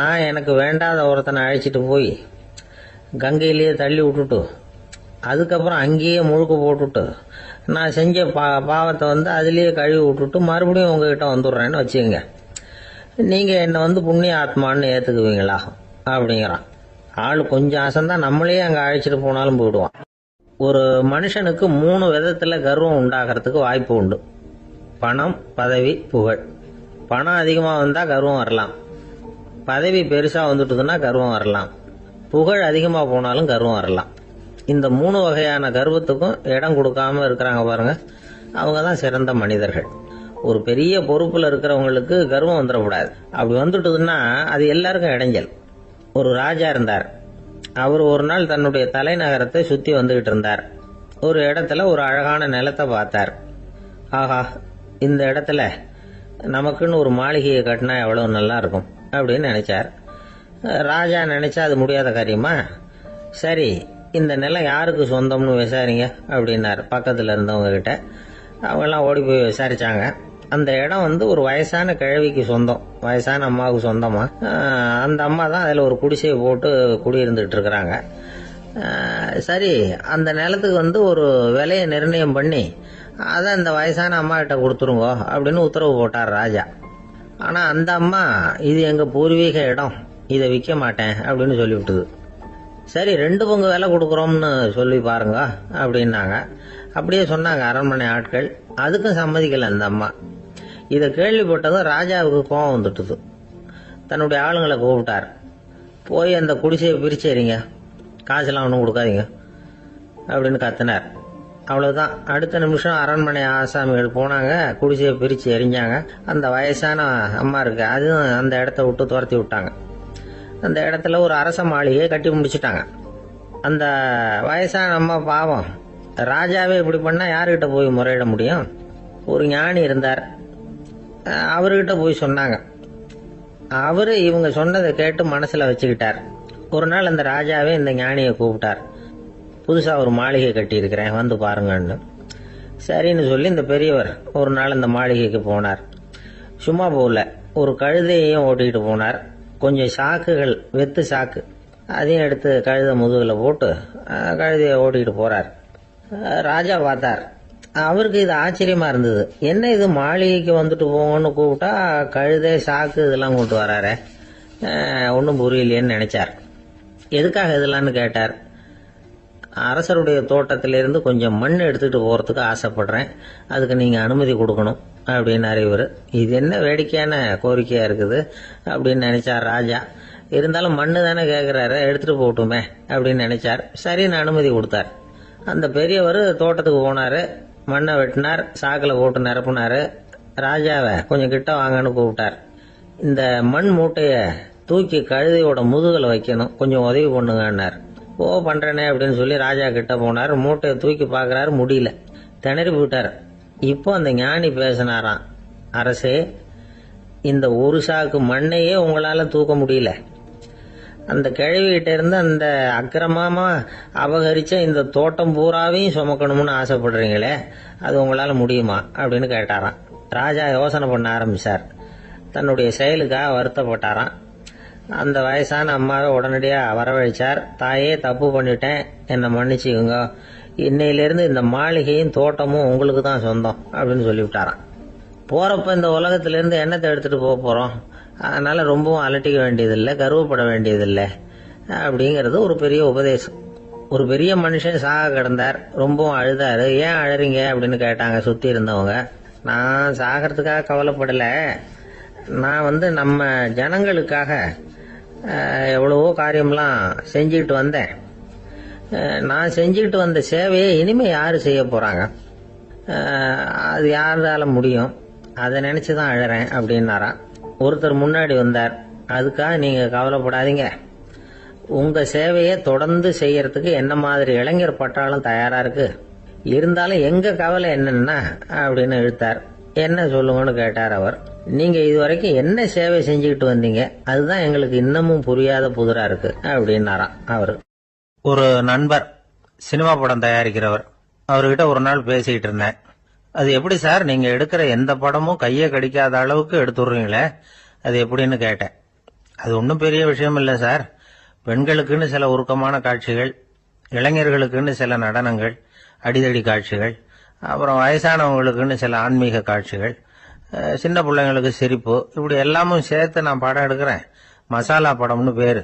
நான் எனக்கு வேண்டாத ஒருத்தனை அழைச்சிட்டு போய் கங்கையிலேயே தள்ளி விட்டுட்டு அதுக்கப்புறம் அங்கேயே முழுக்க போட்டுட்டு நான் செஞ்ச பாவத்தை அதுலேயே கழுவி விட்டுட்டு மறுபடியும் உங்ககிட்ட வந்துடுறேன்னு வச்சுக்கோங்க, நீங்கள் என்னை புண்ணிய ஆத்மான்னு ஏற்றுக்குவீங்களா அப்படிங்கிறான். ஆள் கொஞ்சம் அசந்தான் நம்மளே அங்கே அழைச்சிட்டு போனாலும் போயிடுவான். ஒரு மனுஷனுக்கு 3 விதத்தில் கர்வம் உண்டாகிறதுக்கு வாய்ப்பு உண்டு. பணம், பதவி, புகழ். பணம் அதிகமாக வந்தால் கர்வம் வரலாம், பதவி பெருசாக வந்துட்டுதுன்னா கர்வம் வரலாம், புகழ் அதிகமாக போனாலும் கர்வம் வரலாம். இந்த 3 வகையான கர்வத்துக்கும் இடம் கொடுக்காம இருக்கிறாங்க பாருங்க, அவங்க தான் சிறந்த மனிதர்கள். ஒரு பெரிய பொறுப்பில் இருக்கிறவங்களுக்கு கர்வம் வந்துடக்கூடாது. அப்படி வந்துட்டுதுன்னா அது எல்லாருக்கும் இடைஞ்சல். ஒரு ராஜா இருந்தார். அவர் ஒரு நாள் தன்னுடைய தலைநகரத்தை சுற்றி வந்துகிட்டு இருந்தார். ஒரு இடத்துல ஒரு அழகான நிலத்தை பார்த்தார். ஆஹா, இந்த இடத்துல நமக்குன்னு ஒரு மாளிகையை கட்டினா எவ்வளவு நல்லா இருக்கும் அப்படின்னு நினைச்சார். ராஜா நினைச்சா அது முடியாத காரியமா? சரி, இந்த நிலம் யாருக்கு சொந்தம்னு விசாரிங்க அப்படின்னார் பக்கத்தில் இருந்தவங்க கிட்ட. அவங்கெல்லாம் ஓடி போய் விசாரிச்சாங்க. அந்த இடம் ஒரு வயசான கிழவிக்கு சொந்தம், வயசான அம்மாவுக்கு சொந்தமா. அந்த அம்மா தான் அதில் ஒரு குடிசையை போட்டு குடியிருந்துட்டு இருக்கிறாங்க. சரி, அந்த நிலத்துக்கு ஒரு விலையை நிர்ணயம் பண்ணி அதை அந்த வயசான அம்மா கிட்ட கொடுத்துருங்கோ அப்படின்னு உத்தரவு போட்டார் ராஜா. ஆனால் அந்த அம்மா இது எங்கள் பூர்வீக இடம், இதை விற்க மாட்டேன் அப்படின்னு சொல்லிவிட்டுது. சரி, 2 பங்கு விலை கொடுக்குறோம்னு சொல்லி பாருங்க அப்படின்னாங்க. அப்படியே சொன்னாங்க அரண்மனை ஆட்கள். அதுக்கும் சம்மதிக்கலை அந்த அம்மா. இதை கேள்விப்பட்டதும் ராஜாவுக்கு கோபம் வந்துட்டுது. தன்னுடைய ஆளுங்களை கூப்பிட்டார். போய் அந்த குடிசையை பிரிச்சேரிங்க, காசெல்லாம் ஒன்றும் கொடுக்காதீங்க அப்படின்னு கத்தினார். அவ்வளவுதான். அடுத்த நிமிஷம் அரண்மனை ஆசாமிகள் போனாங்க, குடிசையை பிரித்து எரிஞ்சாங்க. அந்த வயசான அம்மா இருக்கு, அதுவும் அந்த இடத்த விட்டு துரத்தி விட்டாங்க. அந்த இடத்துல ஒரு அரச மாளிகையை கட்டி முடிச்சுட்டாங்க. அந்த வயசான அம்மா பாவம், ராஜாவே இப்படி பண்ணா யாருக்கிட்ட போய் முறையிட முடியும்? ஒரு ஞானி இருந்தார், அவர்கிட்ட போய் சொன்னாங்க. அவரு இவங்க சொன்னதை கேட்டு மனசுல வச்சுக்கிட்டார். ஒரு நாள் அந்த ராஜாவே இந்த ஞானியை கூப்பிட்டார். புதுசா ஒரு மாளிகை கட்டி இருக்கிறேன், வந்து பாருங்கன்னு. சரின்னு சொல்லி இந்த பெரியவர் ஒரு நாள் இந்த மாளிகைக்கு போனார். சும்மா போகல, ஒரு கழுதையையும் ஓட்டிக்கிட்டு போனார். கொஞ்சம் சாக்குகள், வெத்து சாக்கு, அதையும் எடுத்து கழுதை முதுகில் போட்டு கழுதையை ஓட்டிக்கிட்டு போறார். ராஜா பார்த்தார். அவருக்கு இது ஆச்சரியமா இருந்தது. என்ன இது, மாளிகைக்கு வந்துட்டு போங்கன்னு கூப்பிட்டா கழுதை சாக்கு இதெல்லாம் கொண்டு வராரு, ஒன்றும் புரியலையேன்னு நினைச்சார். எதுக்காக இதெல்லாம்னு கேட்டார். அரசருடைய தோட்டத்திலிருந்து கொஞ்சம் மண் எடுத்துகிட்டு போகிறதுக்கு ஆசைப்படுறேன், அதுக்கு நீங்கள் அனுமதி கொடுக்கணும் அப்படின்னாரு இவர். இது என்ன வேடிக்கையான கோரிக்கையாக இருக்குது அப்படின்னு நினைச்சார் ராஜா. இருந்தாலும் மண்ணு தானே கேட்குறாரு, எடுத்துகிட்டு போகட்டுமே அப்படின்னு நினைச்சார். சரின்னு அனுமதி கொடுத்தார். அந்த பெரியவர் தோட்டத்துக்கு போனார், மண்ணை வெட்டினார், சாக்கில் போட்டு நிரப்புனார். ராஜாவை கொஞ்சம் கிட்ட வாங்கன்னு கூப்பிட்டார். இந்த மண் மூட்டையை தூக்கி கழுதையோட முதுகில் வைக்கணும், கொஞ்சம் உதவி பண்ணுங்கன்னார். ஓ, பண்றேனே அப்படின்னு சொல்லி ராஜா கிட்ட போனார். மூட்டையை தூக்கி பார்க்கறாரு, முடியல, திணறி போயிட்டார். இப்போ அந்த ஞானி பேசினாராம். அரசே, இந்த ஒரு சாக்கு மண்ணையே உங்களால தூக்க முடியல, அந்த கிழவிகிட்ட இருந்து அந்த அக்கிரமமா அபகரிச்ச இந்த தோட்டம் பூராவையும் சுமக்கணும்னு ஆசைப்படுறீங்களே, அது உங்களால முடியுமா அப்படின்னு கேட்டாராம். ராஜா யோசனை பண்ண ஆரம்பிச்சார். தன்னுடைய செயலுக்காக வருத்தப்பட்டாராம். அந்த வயசான அம்மாவை உடனடியாக வரவழைச்சார். தாயே, தப்பு பண்ணிட்டேன், என்னை மன்னிச்சுக்குங்க, இன்னையிலிருந்து இந்த மாளிகையும் தோட்டமும் உங்களுக்கு தான் சொந்தம் அப்படின்னு சொல்லிவிட்டாராம். போறப்ப இந்த உலகத்திலிருந்து எண்ணத்தை எடுத்துட்டு போக போறோம், அதனால ரொம்பவும் அலட்டிக்க வேண்டியதில்லை, கர்வப்பட வேண்டியதில்லை அப்படிங்கிறது ஒரு பெரிய உபதேசம். ஒரு பெரிய மனுஷன் சாக கிடந்தார், ரொம்பவும் அழுதாரு. ஏன் அழறீங்க அப்படின்னு கேட்டாங்க சுத்தி இருந்தவங்க. நான் சாகிறதுக்காக கவலைப்படலை, நான் நம்ம ஜனங்களுக்காக எவ்வளவோ காரியம்லாம் செஞ்சுக்கிட்டு வந்தேன். நான் செஞ்சுக்கிட்டு வந்த சேவையை இனிமே யாரு செய்ய போறாங்க, அது யாரால முடியும், அதை நினைச்சுதான் அழறேன் அப்படின்னாராம். ஒருத்தர் முன்னாடி வந்தார். அதுக்காக நீங்க கவலைப்படாதீங்க, உங்க சேவையை தொடர்ந்து செய்யறதுக்கு என்ன மாதிரி இளைஞர் பட்டாளம் தயாரா இருக்கு, இருந்தாலும் எங்க கவலை என்னன்னா அப்படின்னு இழுத்தார். என்ன சொல்லுங்கன்னு கேட்டார் அவர். நீங்க இதுவரைக்கும் என்ன சேவை செஞ்சுக்கிட்டு வந்தீங்க, அதுதான் எங்களுக்கு இன்னமும் புரியாத புதிரா இருக்கு அப்படின்னாராம் அவரு. ஒரு நண்பர் சினிமா படம் தயாரிக்கிறவர், அவர்கிட்ட ஒரு நாள் பேசிக்கிட்டு இருந்தேன். அது எப்படி சார், நீங்க எடுக்கிற எந்த படமும் கையை கடிக்காத அளவுக்கு எடுத்துடுறீங்களே, அது எப்படின்னு கேட்டேன். அது ஒன்றும் பெரிய விஷயம் இல்லை சார். பெண்களுக்குன்னு சில உருக்கமான காட்சிகள், இளைஞர்களுக்குன்னு சில நடனங்கள், அடிதடி காட்சிகள், அப்புறம் வயசானவங்களுக்குன்னு சில ஆன்மீக காட்சிகள், சின்ன பிள்ளைங்களுக்கு சிரிப்பு, இப்படி எல்லாமும் சேர்த்து நான் படம் எடுக்கிறேன். மசாலா படம்னு பேரு.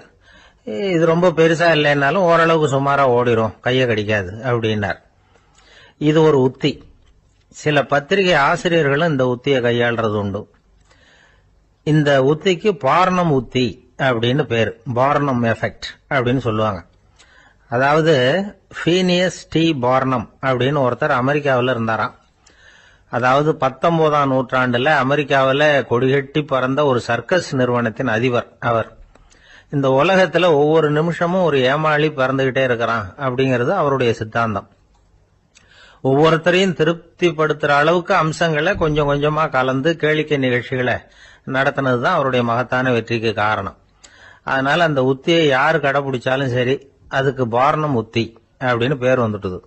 இது ரொம்ப பெருசா இல்லைன்னாலும் ஓரளவுக்கு சுமாரா ஓடிரும், கையை கடிக்காது அப்படின்னார். இது ஒரு உத்தி. சில பத்திரிகை ஆசிரியர்களும் இந்த உத்தியை கையாளுறது உண்டு. இந்த உத்திக்கு பார்னம் உத்தி அப்படின்னு பேரு. பார்னம் எஃபெக்ட் அப்படின்னு சொல்லுவாங்க. அதாவது ஃபீனியஸ் டி பார்னம் அப்படின்னு ஒருத்தர் அமெரிக்காவில் இருந்தாராம். அதாவது 19ஆம் நூற்றாண்டுல அமெரிக்காவில் கொடிகட்டி பறந்த ஒரு சர்க்கஸ் நிறுவனத்தின் அதிபர் அவர். இந்த உலகத்துல ஒவ்வொரு நிமிஷமும் ஒரு ஏமாளி பறந்துகிட்டே இருக்கிறான் அப்படிங்கிறது அவருடைய சித்தாந்தம். ஒவ்வொருத்தரையும் திருப்திப்படுத்துற அளவுக்கு அம்சங்களை கொஞ்சம் கொஞ்சமா கலந்து கேளிக்கை நிகழ்ச்சிகளை நடத்தினதுதான் அவருடைய மகத்தான வெற்றிக்கு காரணம். அதனால அந்த உத்தியை யாரு கடைபிடிச்சாலும் சரி, அதுக்கு பார்னம் உத்தி அப்படின்னு பேர் வந்துட்டுது.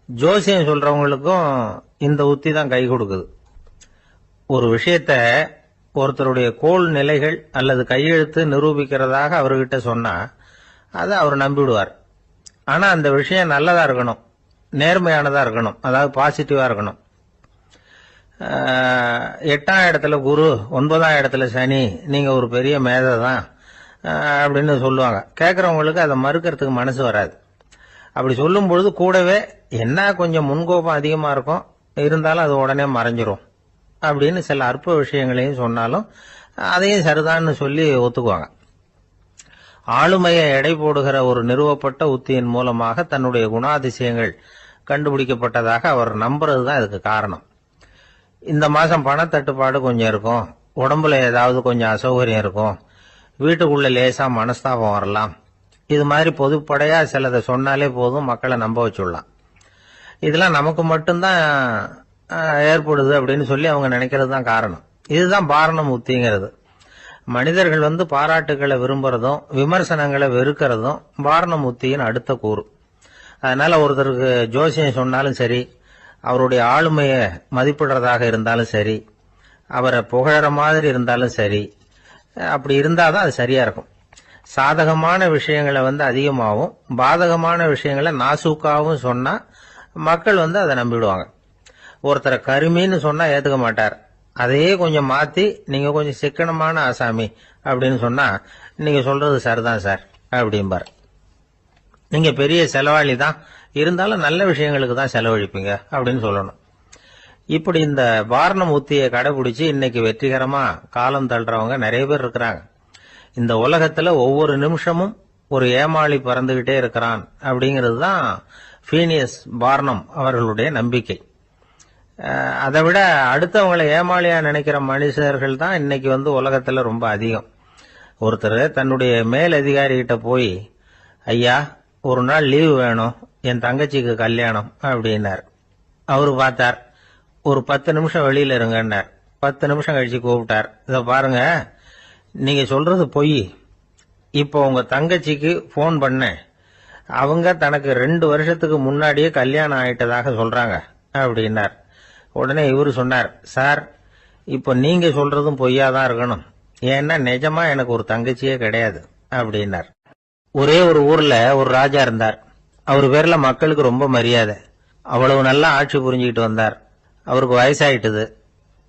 ஜோசியம் சொல்றவங்களுக்கும் இந்த உத்தி தான் கை கொடுக்குது. ஒரு விஷயத்த ஒருத்தருடைய கோள் நிலைகள் அல்லது கையெழுத்து நிரூபிக்கிறதாக அவர்கிட்ட சொன்னா அதை அவர் நம்பிவிடுவார். ஆனா அந்த விஷயம் நல்லதா இருக்கணும், நேர்மையானதா இருக்கணும், அதாவது பாசிட்டிவா இருக்கணும். 8ஆம் இடத்துல குரு, 9ஆம் இடத்துல சனி, நீங்க ஒரு பெரிய மேதை தான் அப்படின்னு சொல்லுவாங்க. கேட்கறவங்களுக்கு அதை மறுக்கிறதுக்கு மனசு வராது. அப்படி சொல்லும் பொழுது கூடவே என்ன கொஞ்சம் முன்கோபம் அதிகமா இருக்கும், இருந்தாலும் அது உடனே மறைஞ்சிரும் அப்படின்னு சில அற்ப விஷயங்களையும் சொன்னாலும் அதையும் சரிதான்னு சொல்லி ஒத்துக்குவாங்க. ஆளுமையை எடை போடுகிற ஒரு நிறுவப்பட்ட உத்தியின் மூலமாக தன்னுடைய குணாதிசயங்கள் கண்டுபிடிக்கப்பட்டதாக அவர் நம்புறதுதான் இதுக்கு காரணம். இந்த மாசம் பணத்தட்டுப்பாடு கொஞ்சம் இருக்கும், உடம்புல ஏதாவது கொஞ்சம் அசௌகரியம் இருக்கும், வீட்டுக்குள்ள லேசா மனஸ்தாபம் வரலாம், இது மாதிரி பொதுப்படையா சிலதை சொன்னாலே போதும், மக்களை நம்ப வச்சுடலாம். இதெல்லாம் நமக்கு மட்டும்தான் ஏற்படுது அப்படின்னு சொல்லி அவங்க நினைக்கிறது தான் காரணம். இதுதான் பார்னம் உத்திங்கிறது. மனிதர்கள் பாராட்டுகளை விரும்புறதும் விமர்சனங்களை வெறுக்கிறதும் பார்னம் உத்தியின் அடுத்த கூறு. அதனால ஒருத்தருக்கு ஜோசியம் சொன்னாலும் சரி, அவருடைய ஆளுமையை மதிப்பிடுறதாக இருந்தாலும் சரி, அவரை புகழற மாதிரி இருந்தாலும் சரி, அப்படி இருந்தாதான் அது சரியா இருக்கும். சாதகமான விஷயங்களை அதிகமாகவும் பாதகமான விஷயங்களை நாசூக்காவும் சொன்னா மக்கள் அதை நம்பிடுவாங்க. ஒருத்தரை கருமின்னு சொன்னா ஏத்துக்க மாட்டார். அதையே கொஞ்சம் மாத்தி நீங்க கொஞ்சம் சிக்கனமான ஆசாமி அப்படின்னு சொன்னா நீங்க சொல்றது சரிதான் சார் அப்படிம்பார். நீங்க பெரிய செலவாளி தான், இருந்தாலும் நல்ல விஷயங்களுக்கு தான் செலவழிப்பீங்க அப்படின்னு சொல்லணும். இப்படி இந்த பார்னம் உத்தியை கடைபிடிச்சு இன்னைக்கு வெற்றிகரமா காலம் தள்ளுறவங்க நிறைய பேர் இருக்கிறாங்க. இந்த உலகத்துல ஒவ்வொரு நிமிஷமும் ஒரு ஏமாளி பறந்துகிட்டே இருக்கிறான் அப்படிங்கிறது தான் ஃபீனியஸ் பார்னம் அவர்களுடைய நம்பிக்கை. அதை விட அடுத்தவங்களை ஏமாளியா நினைக்கிற மனுஷர்கள் தான் இன்னைக்கு உலகத்துல ரொம்ப அதிகம். ஒருத்தர் தன்னுடைய மேல் அதிகாரி கிட்ட போய், ஐயா ஒரு நாள் லீவு வேணும், என் தங்கச்சிக்கு கல்யாணம் அப்படின்னார். அவரு பார்த்தார், ஒரு 10 நிமிஷம் வெளியில இருங்கன்னார். 10 நிமிஷம் கழிச்சு கூப்பிட்டார், இத பாருங்க நீங்க சொல்றது பொய், இப்போ உங்க தங்கச்சிக்கு போன் பண்ணேன், அவங்க தனக்கு 2 வருஷத்துக்கு முன்னாடியே கல்யாணம் ஆயிட்டதாக சொல்றாங்க அப்படின்னார். உடனே இவரு சொன்னார், சார் இப்போ நீங்க சொல்றதும் பொய்யாதான் இருக்கணும், ஏன்னா நிஜமா எனக்கு ஒரு தங்கச்சியே கிடையாது அப்படின்னார். ஒரே ஒரு ஊர்ல ஒரு ராஜா இருந்தார். அவர் பேர்ல மக்களுக்கு ரொம்ப மரியாதை. அவ்வளவு நல்லா ஆட்சி புரிஞ்சுக்கிட்டு வந்தார். அவருக்கு வயசாயிட்டுது.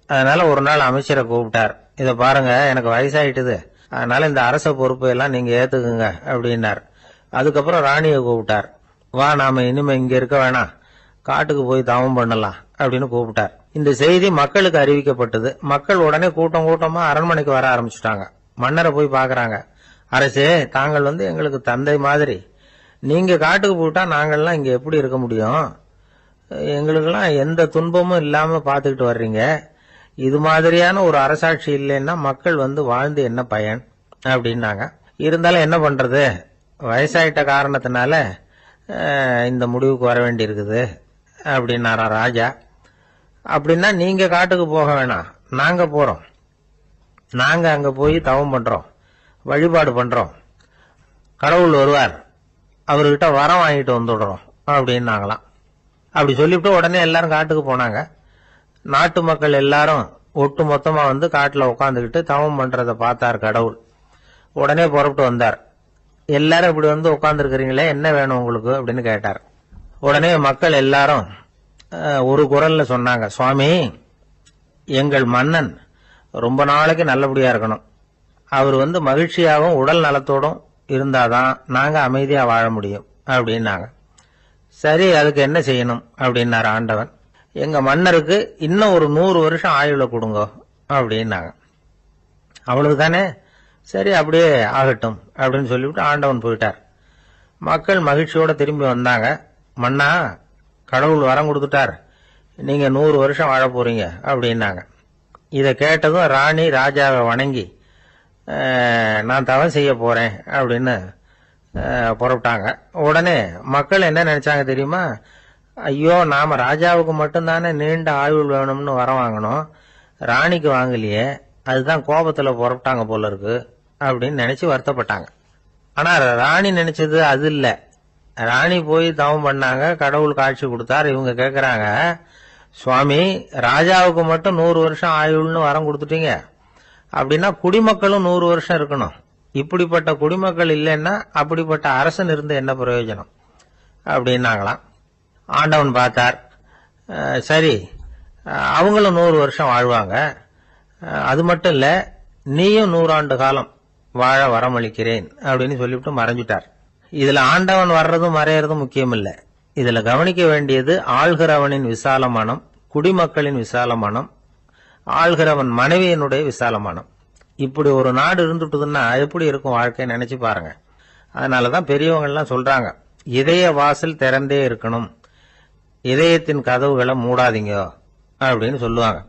அதனால ஒரு நாள் அமைச்சரை கூப்பிட்டார், இத பாருங்க எனக்கு வயசாயிட்டுது, அதனால இந்த அரச பொறுப்பை எல்லாம் நீங்க ஏத்துக்குங்க அப்படின்னார். அதுக்கப்புறம் ராணியை கூப்பிட்டார், வா நாம இனிமே இங்க இருக்க வேணாம், காட்டுக்கு போய் தவம் பண்ணலாம் அப்படின்னு கூப்பிட்டார். இந்த செய்தி மக்களுக்கு அறிவிக்கப்பட்டது. மக்கள் உடனே கூட்டம் கூட்டமா அரண்மனைக்கு வர ஆரம்பிச்சுட்டாங்க. மன்னரை போய் பாக்குறாங்க. அரசே, தாங்கள் எங்களுக்கு தந்தை மாதிரி, நீங்க காட்டுக்கு போயிட்டா நாங்கள்லாம் இங்க எப்படி இருக்க முடியும், எங்களுக்கெல்லாம் எந்த துன்பமும் இல்லாம பாத்துக்கிட்டு வர்றீங்க, இது மாதிரியான ஒரு அரசாட்சி இல்லைன்னா மக்கள் வாழ்ந்து என்ன பயன் அப்படின்னாங்க. இருந்தாலும் என்ன பண்றது, வயசாயிட்ட காரணத்தினால இந்த முடிவுக்கு வர வேண்டி இருக்குது அப்படின்னாரா ராஜா. அப்படின்னா நீங்க காட்டுக்கு போக வேணாம், நாங்க போறோம். நாங்க அங்க போய் தவம் பண்றோம், வழிபாடு பண்றோம். கடவுள் வருவார், அவர்கிட்ட வரம் வாங்கிட்டு வந்துடுறோம் அப்படின்னாங்களாம். அப்படி சொல்லிவிட்டு உடனே எல்லாரும் காட்டுக்கு போனாங்க. நாட்டு மக்கள் எல்லாரும் ஒட்டு மொத்தமா வந்து காட்டுல உட்காந்துக்கிட்டு தவம் பண்றத பார்த்தார் கடவுள். உடனே புறப்பட்டு வந்தார். எல்லாரும் இப்படி வந்து உட்கார்ந்துருக்கிறீங்களே, என்ன வேணும் உங்களுக்கு அப்படின்னு கேட்டார். உடனே மக்கள் எல்லாரும் ஒரு குரல்ல சொன்னாங்க, சுவாமி, எங்கள் மன்னன் ரொம்ப நாளைக்கு நல்லபடியா இருக்கணும். அவர் வந்து மகிழ்ச்சியாகவும் உடல் நலத்தோடும் இருந்தாதான் நாங்க அமைதியா வாழ முடியும் அப்படின்னாங்க. சரி, அதுக்கு என்ன செய்யணும் அப்படின்னாரு ஆண்டவன். எங்க மன்னருக்கு இன்னும் ஒரு 100 வருஷம் ஆயுள கொடுங்க அப்படின்னாங்க. அவ்வளவு தானே, சரி அப்படியே ஆகட்டும் அப்படின்னு சொல்லிவிட்டு ஆண்டவன் போயிட்டார். மக்கள் மகிழ்ச்சியோட திரும்பி வந்தாங்க. மன்னா, கடவுள் வரம் கொடுத்துட்டார், நீங்க 100 வருஷம் வாழ போறீங்க அப்படின்னாங்க. இதை கேட்டதும் ராணி ராஜாவை வணங்கி நான் தவம் செய்ய போறேன் அப்படின்னு புறப்பட்டாங்க. உடனே மக்கள் என்ன நினைச்சாங்க தெரியுமா? ஐயோ, நாம ராஜாவுக்கு மட்டும்தானே நீண்ட ஆயுள் வேணும்னு வரம் வாங்கணும், ராணிக்கு வாங்கலையே, அதுதான் கோபத்துல புறப்பட்டாங்க போல இருக்கு அப்படின்னு நினைச்சு வருத்தப்பட்டாங்க. ஆனா ராணி நினைச்சது அது இல்ல. ராணி போய் தவம் பண்ணாங்க, கடவுள் காட்சி கொடுத்தார். இவங்க கேக்குறாங்க, சுவாமி, ராஜாவுக்கு மட்டும் 100 வருஷம் ஆயுள்னு வரம் கொடுத்துட்டீங்க, அப்படின்னா குடிமக்களும் 100 வருஷம் இருக்கணும். இப்படிப்பட்ட குடிமக்கள் இல்லைன்னா அப்படிப்பட்ட அரசன் இருந்து என்ன பிரயோஜனம் அப்படின்னாங்களாம். ஆண்டவன் பார்த்தார், சரி அவங்களும் 100 வருஷம் வாழ்வாங்க, அது மட்டும் இல்ல நீயும் 100 ஆண்டு காலம் வாழ வரமளிக்கிறேன் அப்படின்னு சொல்லிவிட்டு மறைஞ்சிட்டார். இதுல ஆண்டவன் வர்றதும் மறையறதும் முக்கியம் இல்ல. இதுல கவனிக்க வேண்டியது ஆள்கிறவனின் விசால மனம், குடிமக்களின் விசால மனம், ஆள்கிறவன் மனைவியினுடைய விசால மனம். இப்படி ஒரு நாடு இருந்துட்டுதுன்னா எப்படி இருக்கும் வாழ்க்கை நினைச்சு பாருங்க. அதனாலதான் பெரியவங்க எல்லாம் சொல்றாங்க, இதய வாசல் திறந்தே இருக்கணும், இதயத்தின் கதவுகளை மூடாதீங்க அப்படின்னு சொல்லுவாங்க.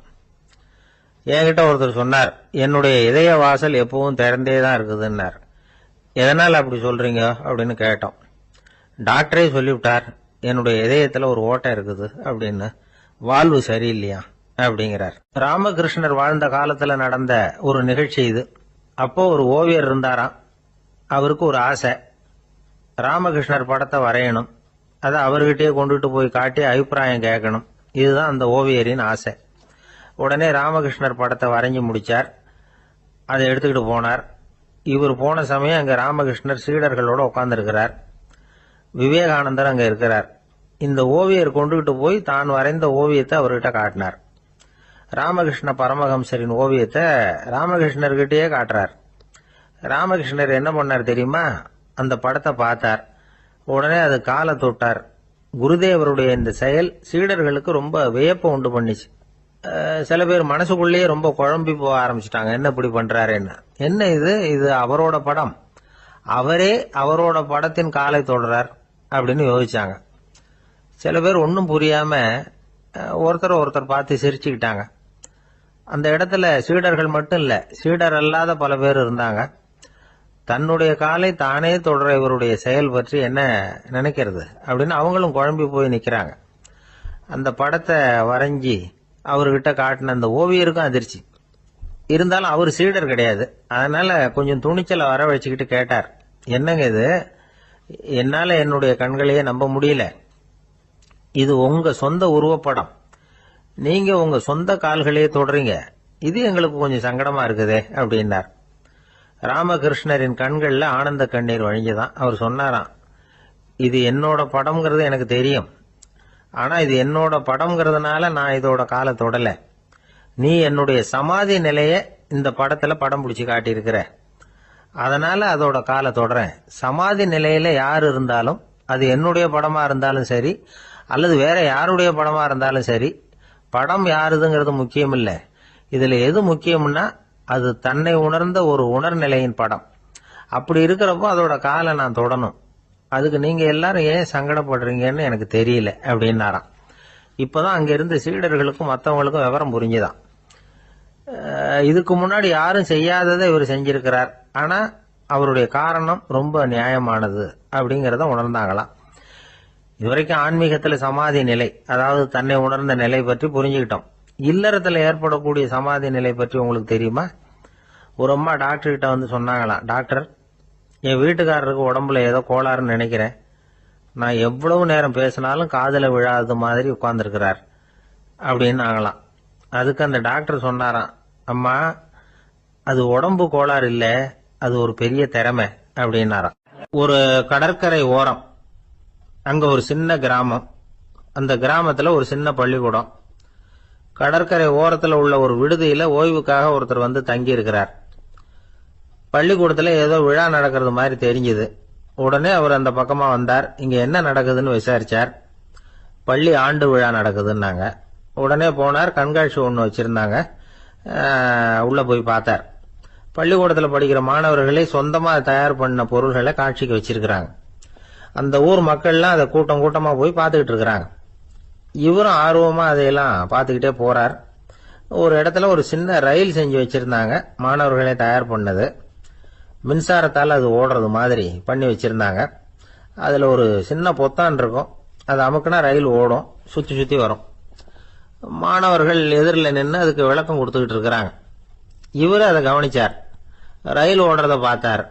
என்கிட்ட ஒருத்தர் சொன்னார், என்னுடைய இதய வாசல் எப்பவும் திறந்தே தான் இருக்குதுன்னார். எதனால் அப்படி சொல்றீங்க அப்படின்னு கேட்டோம். டாக்டரே சொல்லிவிட்டார், என்னுடைய இதயத்துல ஒரு ஓட்டை இருக்குது அப்படின்னு, வாழ்வு சரியில்லையா அப்படிங்கிறார். ராமகிருஷ்ணர் வாழ்ந்த காலத்துல நடந்த ஒரு நிகழ்ச்சி இது. அப்போ ஒரு ஓவியர் இருந்தாராம். அவருக்கு ஒரு ஆசை, ராமகிருஷ்ணர் படத்தை வரையணும், அதை அவர்கிட்டயே கொண்டுட்டு போய் காட்டி அபிப்பிராயம் கேட்கணும். இதுதான் அந்த ஓவியரின் ஆசை. உடனே ராமகிருஷ்ணர் படத்தை வரைஞ்சி முடிச்சார். அதை எடுத்துக்கிட்டு போனார். இவர் போன சமயம் அங்க ராமகிருஷ்ணர் சீடர்களோட உட்கார்ந்துருக்கிறார். விவேகானந்தர் அங்க இருக்கிறார். இந்த ஓவியர் கொண்டுகிட்டு போய் தான் வரைந்த ஓவியத்தை அவர்கிட்ட காட்டினார். ராமகிருஷ்ண பரமஹம்சரின் ஓவியத்தை ராமகிருஷ்ணர்கிட்டயே காட்டுறார். ராமகிருஷ்ணர் என்ன பண்ணார் தெரியுமா? அந்த படத்தை பார்த்தார். உடனே அது காலை தொட்டார். குருதேவருடைய இந்த செயல் சீடர்களுக்கு ரொம்ப வியப்பை உண்டு பண்ணிச்சு. சில பேர் மனசுக்குள்ளேயே ரொம்ப குழம்பி போக ஆரம்பிச்சுட்டாங்க, என்ன இப்படி பண்றாருன்னு. என்ன இது அவரோட படம், அவரே அவரோட படத்தின் காலை தொடுறார் அப்படின்னு யோசிச்சாங்க. சில பேர் ஒன்னும் புரியாம ஒருத்தர் பார்த்து சிரிச்சுக்கிட்டாங்க. அந்த இடத்துல சீடர்கள் மட்டும் இல்ல, சீடர் அல்லாத பல பேர் இருந்தாங்க. தன்னுடைய காலை தானே தொடர இவருடைய செயல் பற்றி என்ன நினைக்கிறது அப்படின்னு அவங்களும் குழம்பி போய் நிக்கிறாங்க. அந்த படத்தை வரைஞ்சி அவர்கிட்ட காட்டின அந்த ஓவியருக்கும் அதிர்ச்சி. இருந்தாலும் அவர் சீடர் கிடையாது, அதனால கொஞ்சம் துணிச்சலை வர வச்சுக்கிட்டு கேட்டார், என்னங்க இது, என்னால என்னுடைய கண்களையே நம்ப முடியல, இது உங்க சொந்த உருவப்படம், நீங்க உங்க சொந்த கால்களையே தொடறீங்க, இது எங்களுக்கு கொஞ்சம் சங்கடமா இருக்குதே அப்படின்னார். ராமகிருஷ்ணரின் கண்கள்ல ஆனந்த கண்ணீர் வழிஞ்சுதான். அவர் சொன்னாராம், இது என்னோட படம்ங்கிறது எனக்கு தெரியும், ஆனா இது என்னோட படம்ங்கிறதுனால நான் இதோட காலை தொடல, நீ என்னுடைய சமாதி நிலைய இந்த படத்துல படம் பிடிச்சு காட்டியிருக்கிற, அதனால அதோட காலை தொடறேன். சமாதி நிலையில யார் இருந்தாலும், அது என்னுடைய படமா இருந்தாலும் சரி அல்லது வேற யாருடைய படமா இருந்தாலும் சரி, படம் யாருதுங்கிறது முக்கியம் இல்ல. இதுல எது முக்கியம்னா அது தன்னை உணர்ந்த ஒரு உணர்நிலையின் படம். அப்படி இருக்கிறப்போ அதோட காலை நான் தொடணும். அதுக்கு நீங்க எல்லாரும் ஏன் சங்கடப்படுறீங்கன்னு எனக்கு தெரியல அப்படின்னாராம். இப்பதான் அங்க இருந்த சீடர்களுக்கும் மற்றவங்களுக்கும் விவரம் புரிஞ்சுதான். இதுக்கு முன்னாடி யாரும் செய்யாததை இவர் செஞ்சிருக்கிறார், ஆனா அவருடைய காரணம் ரொம்ப நியாயமானது அப்படிங்கறத உணர்ந்தாங்களாம். இதுவரைக்கும் ஆன்மீகத்துல சமாதி நிலை, அதாவது தன்னை உணர்ந்த நிலை பற்றி புரிஞ்சுக்கிட்டோம். இல்லறத்துல ஏற்படக்கூடிய சமாதி நிலை பற்றி உங்களுக்கு தெரியுமா? ஒரு அம்மா டாக்டர் கிட்ட வந்து சொன்னாங்களாம், டாக்டர், என் வீட்டுக்காரருக்கு உடம்புல ஏதோ கோளாறுன்னு நினைக்கிறேன். நான் எவ்வளவு நேரம் பேசினாலும் காதுல விழாத மாதிரி உட்கார்ந்துருக்கிறார் அப்படின்னு ஆகலாம். அதுக்கு அந்த டாக்டர் சொன்னாராம், அம்மா, அது உடம்பு கோளாறு இல்ல, அது ஒரு பெரிய திறமை அப்படின்னாராம். ஒரு கடற்கரை ஓரம், அங்க ஒரு சின்ன கிராமம், அந்த கிராமத்துல ஒரு சின்ன பள்ளிக்கூடம். கடற்கரை ஓரத்துல உள்ள ஒரு விடுதியில ஓய்வுக்காக ஒருத்தர் வந்து தங்கி இருக்கிறார். பள்ளிக்கூடத்துல ஏதோ விழா நடக்கிறது மாதிரி தெரிஞ்சுது. உடனே அவர் அந்த பக்கமா வந்தார். இங்க என்ன நடக்குதுன்னு விசாரிச்சார். பள்ளி ஆண்டு விழா நடக்குதுன்னாங்க. உடனே போனார். கண்காட்சி ஒன்று வச்சிருந்தாங்க. உள்ள போய் பார்த்தார். பள்ளிக்கூடத்துல படிக்கிற மாணவர்களே சொந்தமா தயார் பண்ண பொருள்களை காட்சிக்கு வச்சிருக்கிறாங்க. அந்த ஊர் மக்கள்லாம் அதை கூட்டம் கூட்டமா போய் பார்த்துக்கிட்டு இருக்கிறாங்க. இவரும் ஆர்வமா அதையெல்லாம் பார்த்துக்கிட்டே போறார். ஒரு இடத்துல ஒரு சின்ன ரயில் செஞ்சு வச்சிருந்தாங்க, மாணவர்களே தயார் பண்ணது. மின்சாரத்தால் அது ஓடுறது மாதிரி பண்ணி வச்சிருந்தாங்க. அதுல ஒரு சின்ன பொத்தான் இருக்கும், அது அமுக்குனா ரயில் ஓடும், சுத்தி சுத்தி வரும். மாணவர்கள் எதிரில் நின்று அதுக்கு விளக்கம் கொடுத்துக்கிட்டு இருக்கிறாங்க. இவரு அதை கவனிச்சார். ரயில் ஓடுறத பார்த்தார்.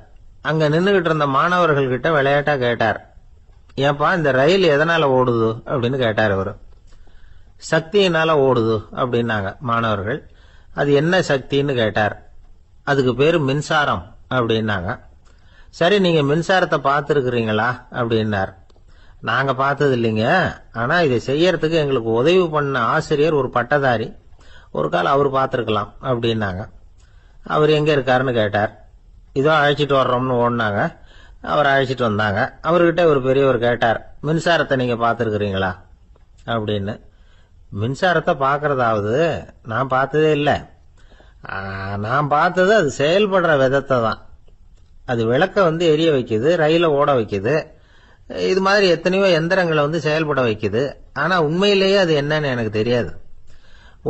அங்க நின்றுகிட்டு இருந்த மாணவர்கள் கிட்ட விளையாட்டா கேட்டார், ஏன்பா இந்த ரயில் எதனால ஓடுது அப்படின்னு கேட்டார். இவரு சக்தியினால ஓடுது அப்படின்னாங்க மாணவர்கள். அது என்ன சக்தின்னு கேட்டார். அதுக்கு பேரு மின்சாரம் அப்படின்னாங்க. சரி, நீங்க மின்சாரத்தை பார்த்துருக்கிறீங்களா அப்படின்னார். நாங்க பார்த்தது இல்லைங்க, ஆனா இதை செய்யறதுக்கு எங்களுக்கு உதவி பண்ண ஆசிரியர் ஒரு பட்டதாரி, ஒரு கால் அவர் பார்த்துருக்கலாம் அப்படின்னாங்க. அவர் எங்க இருக்காருன்னு கேட்டார். இதோ அழைச்சிட்டு வர்றோம்னு ஓடினாங்க. அவர் அழைச்சிட்டு வந்தாங்க. அவர்கிட்ட ஒரு பெரியவர் கேட்டார், மின்சாரத்தை நீங்க பார்த்துருக்கிறீங்களா அப்படின்னு. மின்சாரத்தை பார்க்கறதாவது நான் பார்த்ததே இல்லை. நான் பார்த்தது அது செயல்படுற விதத்தை தான். அது விளக்க வந்து எரிய வைக்குது, ரயில ஓட வைக்குது, இது மாதிரி எத்தனையோ எந்திரங்களை வந்து செயல்பட வைக்குது. ஆனா உண்மையிலேயே அது என்னன்னு எனக்கு தெரியாது.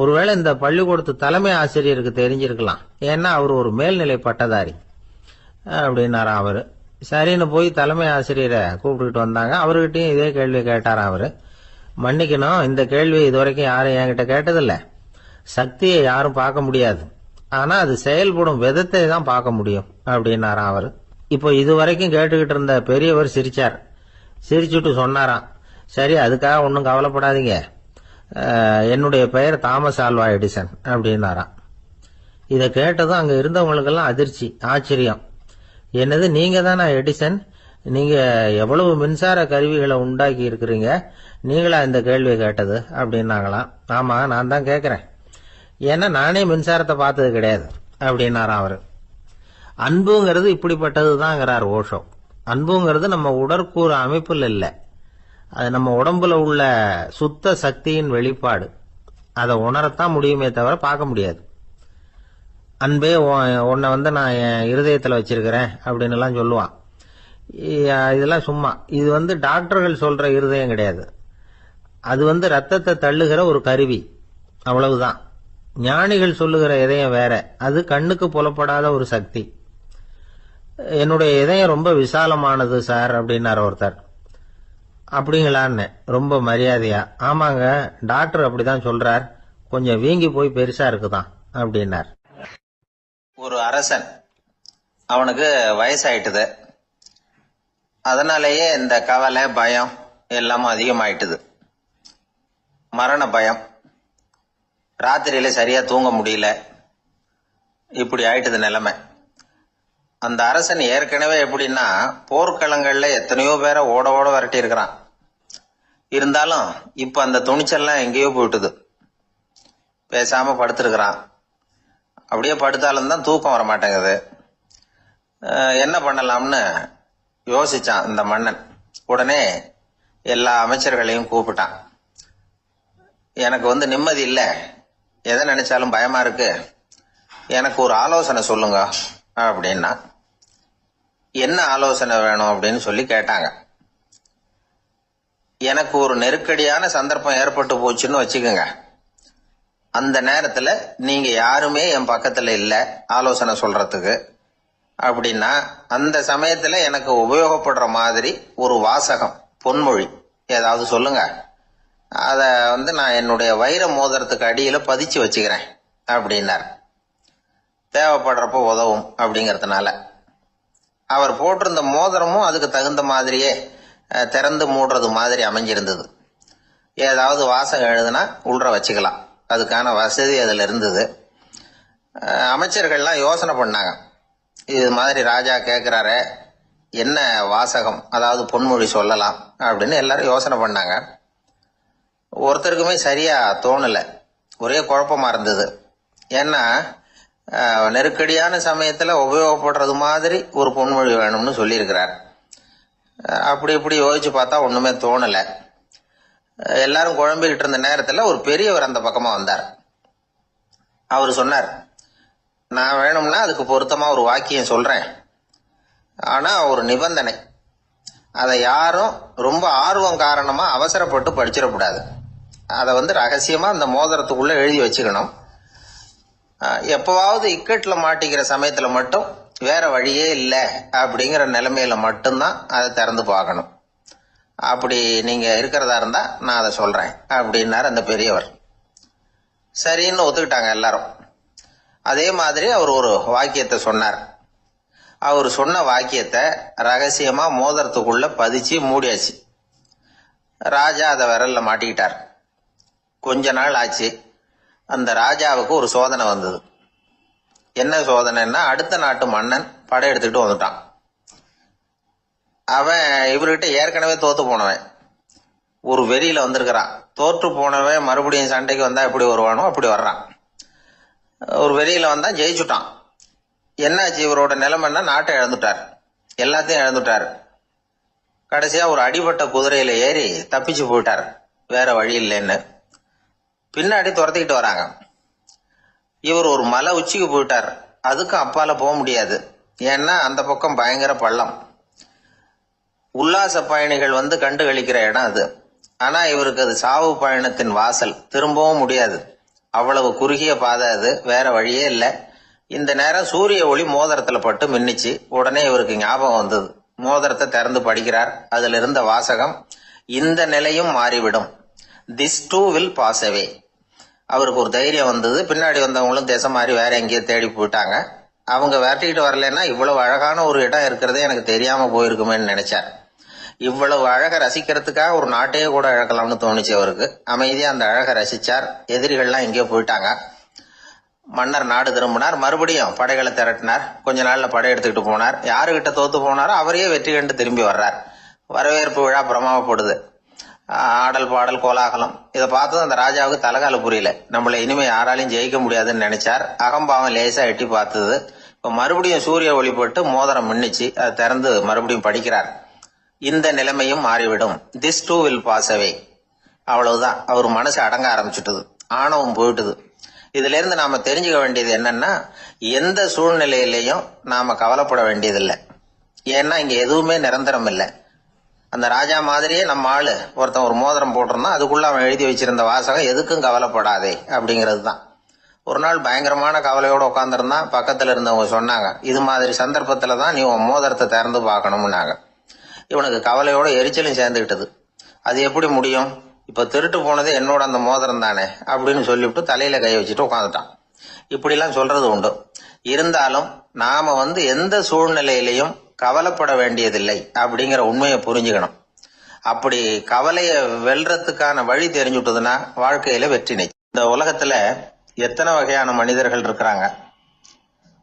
ஒருவேளை இந்த பள்ளிக்கூடத்து தலைமை ஆசிரியருக்கு தெரிஞ்சிருக்கலாம், ஏன்னா அவர் ஒரு மேல்நிலை பட்டதாரி அப்படின்னாராம் அவரு. சரின்னு போய் தலைமை ஆசிரியரை கூப்பிட்டுக்கிட்டு வந்தாங்க. அவர்கிட்டயும் இதே கேள்வி கேட்டாராம் அவரு. மன்னிக்கணும், இந்த கேள்வி இதுவரைக்கும் யாரும் என்கிட்ட கேட்டதில்ல. சக்தியை யாரும் பார்க்க முடியாது, ஆனா அது செயல்படும் விதத்தை தான் பார்க்க முடியும் அப்படின்னாராம் அவரு. இப்போ இதுவரைக்கும் கேட்டுக்கிட்டு இருந்த பெரியவர் சிரிச்சார். சிரிச்சுட்டு சொன்னாராம், சரி, அதுக்காக ஒன்றும் கவலைப்படாதீங்க, என்னுடைய பெயர் தாமஸ் ஆல்வா எடிசன் அப்படின்னாராம். இதை கேட்டதும் அங்க இருந்தவங்களுக்கெல்லாம் அதிர்ச்சி, ஆச்சரியம். என்னது, நீங்க தானா எடிசன்? நீங்க எவ்வளவு மின்சார கருவிகளை உண்டாக்கி இருக்கிறீங்க, நீங்களா இந்த கேள்வியை கேட்டது அப்படின்னாங்களாம். ஆமா, நான் தான் கேட்கிறேன், ஏன்னா நானே மின்சாரத்தை பார்த்தது கிடையாது அப்படின்னாராம் அவரு. அன்புங்கிறது இப்படிப்பட்டதுதாங்கிறார் ஓஷோ. அன்புங்கிறது நம்ம உடற்கூறு அமைப்புல இல்ல, அது நம்ம உடம்புல உள்ள சுத்த சக்தியின் வெளிப்பாடு. அதை உணரத்தான் முடியுமே தவிர பார்க்க முடியாது. அன்பே உன்னை வந்து நான் என் இருதயத்துல வச்சிருக்கிறேன் அப்படின்னு எல்லாம் சொல்லுவான். இதெல்லாம் சும்மா. இது வந்து டாக்டர்கள் சொல்ற இருதயம் கிடையாது. அது வந்து ரத்தத்தை தள்ளுகிற ஒரு கருவி, அவ்வளவுதான். ஞானிகள் சொல்லுகிற இதயம் வேற, அது கண்ணுக்கு புலப்படாத ஒரு சக்தி. என்னுடைய இதயம் ரொம்ப விசாலமானது சார் அப்படின்னார் ஒருத்தர். அப்படிங்களான்னு ரொம்ப மரியாதையா, ஆமாங்க, டாக்டர் அப்படிதான் சொல்றார், கொஞ்சம் வீங்கி போய் பெருசா இருக்குதான் அப்படின்னார். ஒரு அரசன், அவனுக்கு வயசாயிட்டுது. அதனாலேயே இந்த கவலை, பயம் எல்லாமும் அதிகமாயிட்டுது. மரண பயம், ராத்திரியில சரியா தூங்க முடியல, இப்படி ஆயிட்டுது நிலைமை. அந்த அரசன் ஏற்கனவே எப்படின்னா, போர்க்களங்கள்ல எத்தனையோ பேரை ஓட ஓட விரட்டி இருக்கிறான். இருந்தாலும் இப்ப அந்த துணிச்சல்லாம் எங்கேயோ போயிட்டுது. பேசாம படுத்திருக்கிறான். அப்படியே படுத்தாலும் தான் தூக்கம் வர மாட்டேங்குது. என்ன பண்ணலாம்னு யோசிச்சான் இந்த மன்னன். உடனே எல்லா அமைச்சர்களையும் கூப்பிட்டான். எனக்கு வந்து நிம்மதி இல்லை, எதை நினைச்சாலும் பயமா இருக்கு, எனக்கு ஒரு ஆலோசனை சொல்லுங்க அப்படின்னா. என்ன ஆலோசனை வேணும் அப்படின்னு சொல்லி கேட்டாங்க. எனக்கு ஒரு நெருக்கடியான சந்தர்ப்பம் ஏற்பட்டு போச்சுன்னு வச்சுக்கோங்க. அந்த நேரத்துல நீங்க யாருமே என் பக்கத்துல இல்ல ஆலோசனை சொல்றதுக்கு அப்படின்னா, அந்த சமயத்துல எனக்கு உபயோகப்படுற மாதிரி ஒரு வாசகம், பொன்மொழி ஏதாவது சொல்லுங்க, அதை நான் என்னுடைய வைர மோதிரத்துக்கு அடியில பதிச்சு வச்சுக்கிறேன் அப்படின்னார். தேவைப்படுறப்போ உதவும் அப்படிங்கறதுனால. அவர் போட்டிருந்த மோதிரமும் அதுக்கு தகுந்த மாதிரியே திறந்து மூடுறது மாதிரி அமைஞ்சிருந்தது. ஏதாவது வாசகம் எழுதுனா உள்ள வச்சுக்கலாம், அதுக்கான வசதி அதுல இருந்தது. அமைச்சர்கள்லாம் யோசனை பண்ணாங்க, இது மாதிரி ராஜா கேட்கிறாரு, என்ன வாசகம், அதாவது பொன்மொழி சொல்லலாம் அப்படின்னு எல்லாரும் யோசனை பண்ணாங்க. ஒருத்தருக்குமே சரியா தோணல, ஒரே குழப்பமா இருந்தது. ஏன்னா நெருக்கடியான சமயத்துல உபயோகப்படுறது மாதிரி ஒரு பொன்மொழி வேணும்னு சொல்லியிருக்கிறார். அப்படி இப்படி யோசிச்சு பார்த்தா ஒண்ணுமே தோணல. எல்லாரும் குழம்பிக்கிட்டு இருந்த நேரத்துல ஒரு பெரியவர் அந்த பக்கமா வந்தார். அவர் சொன்னார், நான் வேணும்னா அதுக்கு பொருத்தமா ஒரு வாக்கியம் சொல்றேன், ஆனா ஒரு நிபந்தனை, அதை யாரும் ரொம்ப ஆர்வம் காரணமா அவசரப்பட்டு படிச்சிடக்கூடாது. அதை ரகசியமா அந்த மோதிரத்துக்குள்ள எழுதி வச்சுக்கணும். எப்பவாவது இக்கட்ல மாட்டிக்கிற சமயத்துல மட்டும் வேற வழியே இல்லை அப்படிங்கிற நிலைமையில மட்டும்தான் அதை திறந்து பார்க்கணும். அப்படி நீங்க இருக்கிறதா இருந்தா நான் அதை சொல்றேன் அப்படின்னாரு அந்த பெரியவர். சரின்னு ஒத்துக்கிட்டாங்க எல்லாரும். அதே மாதிரி அவர் ஒரு வாக்கியத்தை சொன்னார். அவர் சொன்ன வாக்கியத்தை ரகசியமா மோதிரத்துக்குள்ள பதிச்சு மூடியாச்சு. ராஜா அதை விரல்ல மாட்டிக்கிட்டார். கொஞ்ச நாள் ஆச்சு. அந்த ராஜாவுக்கு ஒரு சோதனை வந்தது. என்ன சோதனைன்னா, அடுத்த நாட்டு மன்னன் படையெடுத்துக்கிட்டு வந்துட்டான். அவன் இவர்கிட்ட ஏற்கனவே தோத்து போனவன், ஒரு வெறியில வந்திருக்கிறான். தோற்று போனவன் மறுபடியும் சண்டைக்கு வந்தா எப்படி வருவானோ அப்படி வர்றான். ஒரு வெறியில வந்தா ஜெயிச்சுட்டான். என்னாச்சு, இவரோட நிலைமைன்னா நாட்டை இழந்துட்டார், எல்லாத்தையும் இழந்துட்டார். கடைசியா ஒரு அடிபட்ட குதிரையில ஏறி தப்பிச்சு போயிட்டார், வேற வழி இல்லைன்னு. பின்னாடி துரத்திக்கிட்டு வராங்க. இவர் ஒரு மலை உச்சிக்கு போயிட்டார், அதுக்கும் அப்பால போக முடியாது, ஏன்னா அந்த பக்கம் பயங்கர பள்ளம். உல்லாச பயணிகள் கண்டு கழிக்கிற இடம் அது. ஆனா இவருக்கு அது சாவு பயணத்தின் வாசல், திரும்பவும் முடியாது, அவ்வளவு குறுகிய பாதை அது, வேற வழியே இல்லை. இந்த நேரம் சூரிய ஒளி மோதிரத்துல பட்டு மின்னிச்சு. உடனே இவருக்கு ஞாபகம் வந்தது. மோதிரத்தை திறந்து படிக்கிறார். அதுல இருந்த வாசகம், இந்த நிலையும் மாறிவிடும், this too will pass away. அவருக்கு ஒரு தைரியம் வந்தது. பின்னாடி வந்தவங்களும் திசை மாறி வேற எங்கேயோ தேடி போயிட்டாங்க. அவங்க விரட்டிக்கிட்டு வரலன்னா இவ்வளவு அழகான ஒரு இடம் இருக்கிறதே எனக்கு தெரியாம போயிருக்குமேன்னு நினைச்சார். இவ்வளவு அழகை ரசிக்கிறதுக்காக ஒரு நாட்டையே கூட இழக்கலாம்னு தோணுச்சு அவருக்கு. அமைதியா அந்த அழகை ரசிச்சார். எதிரிகள்லாம் எங்கேயோ போயிட்டாங்க. மன்னர் நாடு திரும்பினார். மறுபடியும் படைகளை திரட்டினார். கொஞ்ச நாள்ல படை எடுத்துக்கிட்டு போனார். யாருகிட்ட தோத்து போனாரோ அவரையே வெற்றி கண்டு திரும்பி வர்றார். வரவேற்பு விழா பிரமாவப்படுது. ஆடல் பாடல் கோலாகலம். இதை பார்த்ததும் அந்த ராஜாவுக்கு தலகால புரியல. நம்மள இனிமே யாராலையும் ஜெயிக்க முடியாதுன்னு நினைச்சார். அகம்பாவம் லேசா எட்டி பார்த்தது. இப்ப மறுபடியும் சூரிய ஒளிப்பட்டு மோதிரம் மின்னிச்சு. அதை திறந்து மறுபடியும் படிக்கிறார். இந்த நிலைமையும் மாறிவிடும், this too will pass away. அவ்வளவுதான். அவர் மனசு அடங்க ஆரம்பிச்சுட்டது, ஆணவம் போயிட்டுது. இதுல இருந்து நாம தெரிஞ்சுக்க வேண்டியது என்னன்னா, எந்த சூழ்நிலையிலையும் நாம கவலைப்பட வேண்டியதில்லை. ஏன்னா இங்க எதுவுமே நிரந்தரம் இல்லை. அந்த ராஜா மாதிரியே நம்ம ஆளு ஒருத்தன் ஒரு மோதிரம் போட்டிருந்தான், அதுக்குள்ள அவன் எழுதி வச்சிருந்த வாசகம் எதுக்கும் கவலைப்படாதே அப்படிங்கிறது தான். ஒரு நாள் பயங்கரமான கவலையோட உட்காந்துருந்தான். பக்கத்துல இருந்தவங்க சொன்னாங்க, இது மாதிரி சந்தர்ப்பத்துலதான் நீ உன் மோதிரத்தை திறந்து பார்க்கணும்னாங்க. இவனுக்கு கவலையோட எரிச்சலும் சேர்ந்துகிட்டது. அது எப்படி முடியும், இப்ப திருட்டு போனது என்னோட அந்த மோதிரம் தானே அப்படின்னு சொல்லிவிட்டு தலையில கை வச்சுட்டு உட்காந்துட்டான். இப்படிலாம் சொல்றது உண்டு. இருந்தாலும் நாம எந்த சூழ்நிலையிலையும் கவலைப்பட வேண்டியதில்லை அப்படிங்கிற உண்மையை புரிஞ்சுக்கணும். அப்படி கவலைய வெல்றதுக்கான வழி தெரிஞ்சுட்டதுன்னா வாழ்க்கையில வெற்றி நிச்சயம். இந்த உலகத்துல எத்தனை வகையான மனிதர்கள் இருக்கிறாங்க,